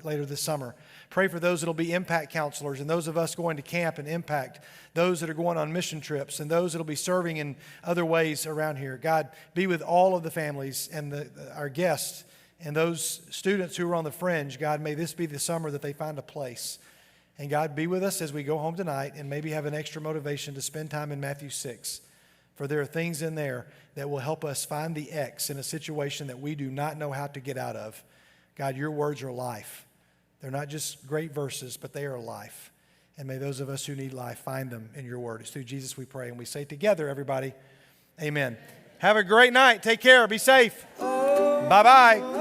later this summer. Pray for those that will be impact counselors and those of us going to camp and impact, those that are going on mission trips and those that will be serving in other ways around here. God, be with all of the families and our guests and those students who are on the fringe. God, may this be the summer that they find a place. And God, be with us as we go home tonight and maybe have an extra motivation to spend time in Matthew 6. For there are things in there that will help us find the X in a situation that we do not know how to get out of. God, your words are life. They're not just great verses, but they are life. And may those of us who need life find them in your word. It's through Jesus we pray. And we say together, everybody, amen. Have a great night. Take care. Be safe. Bye-bye.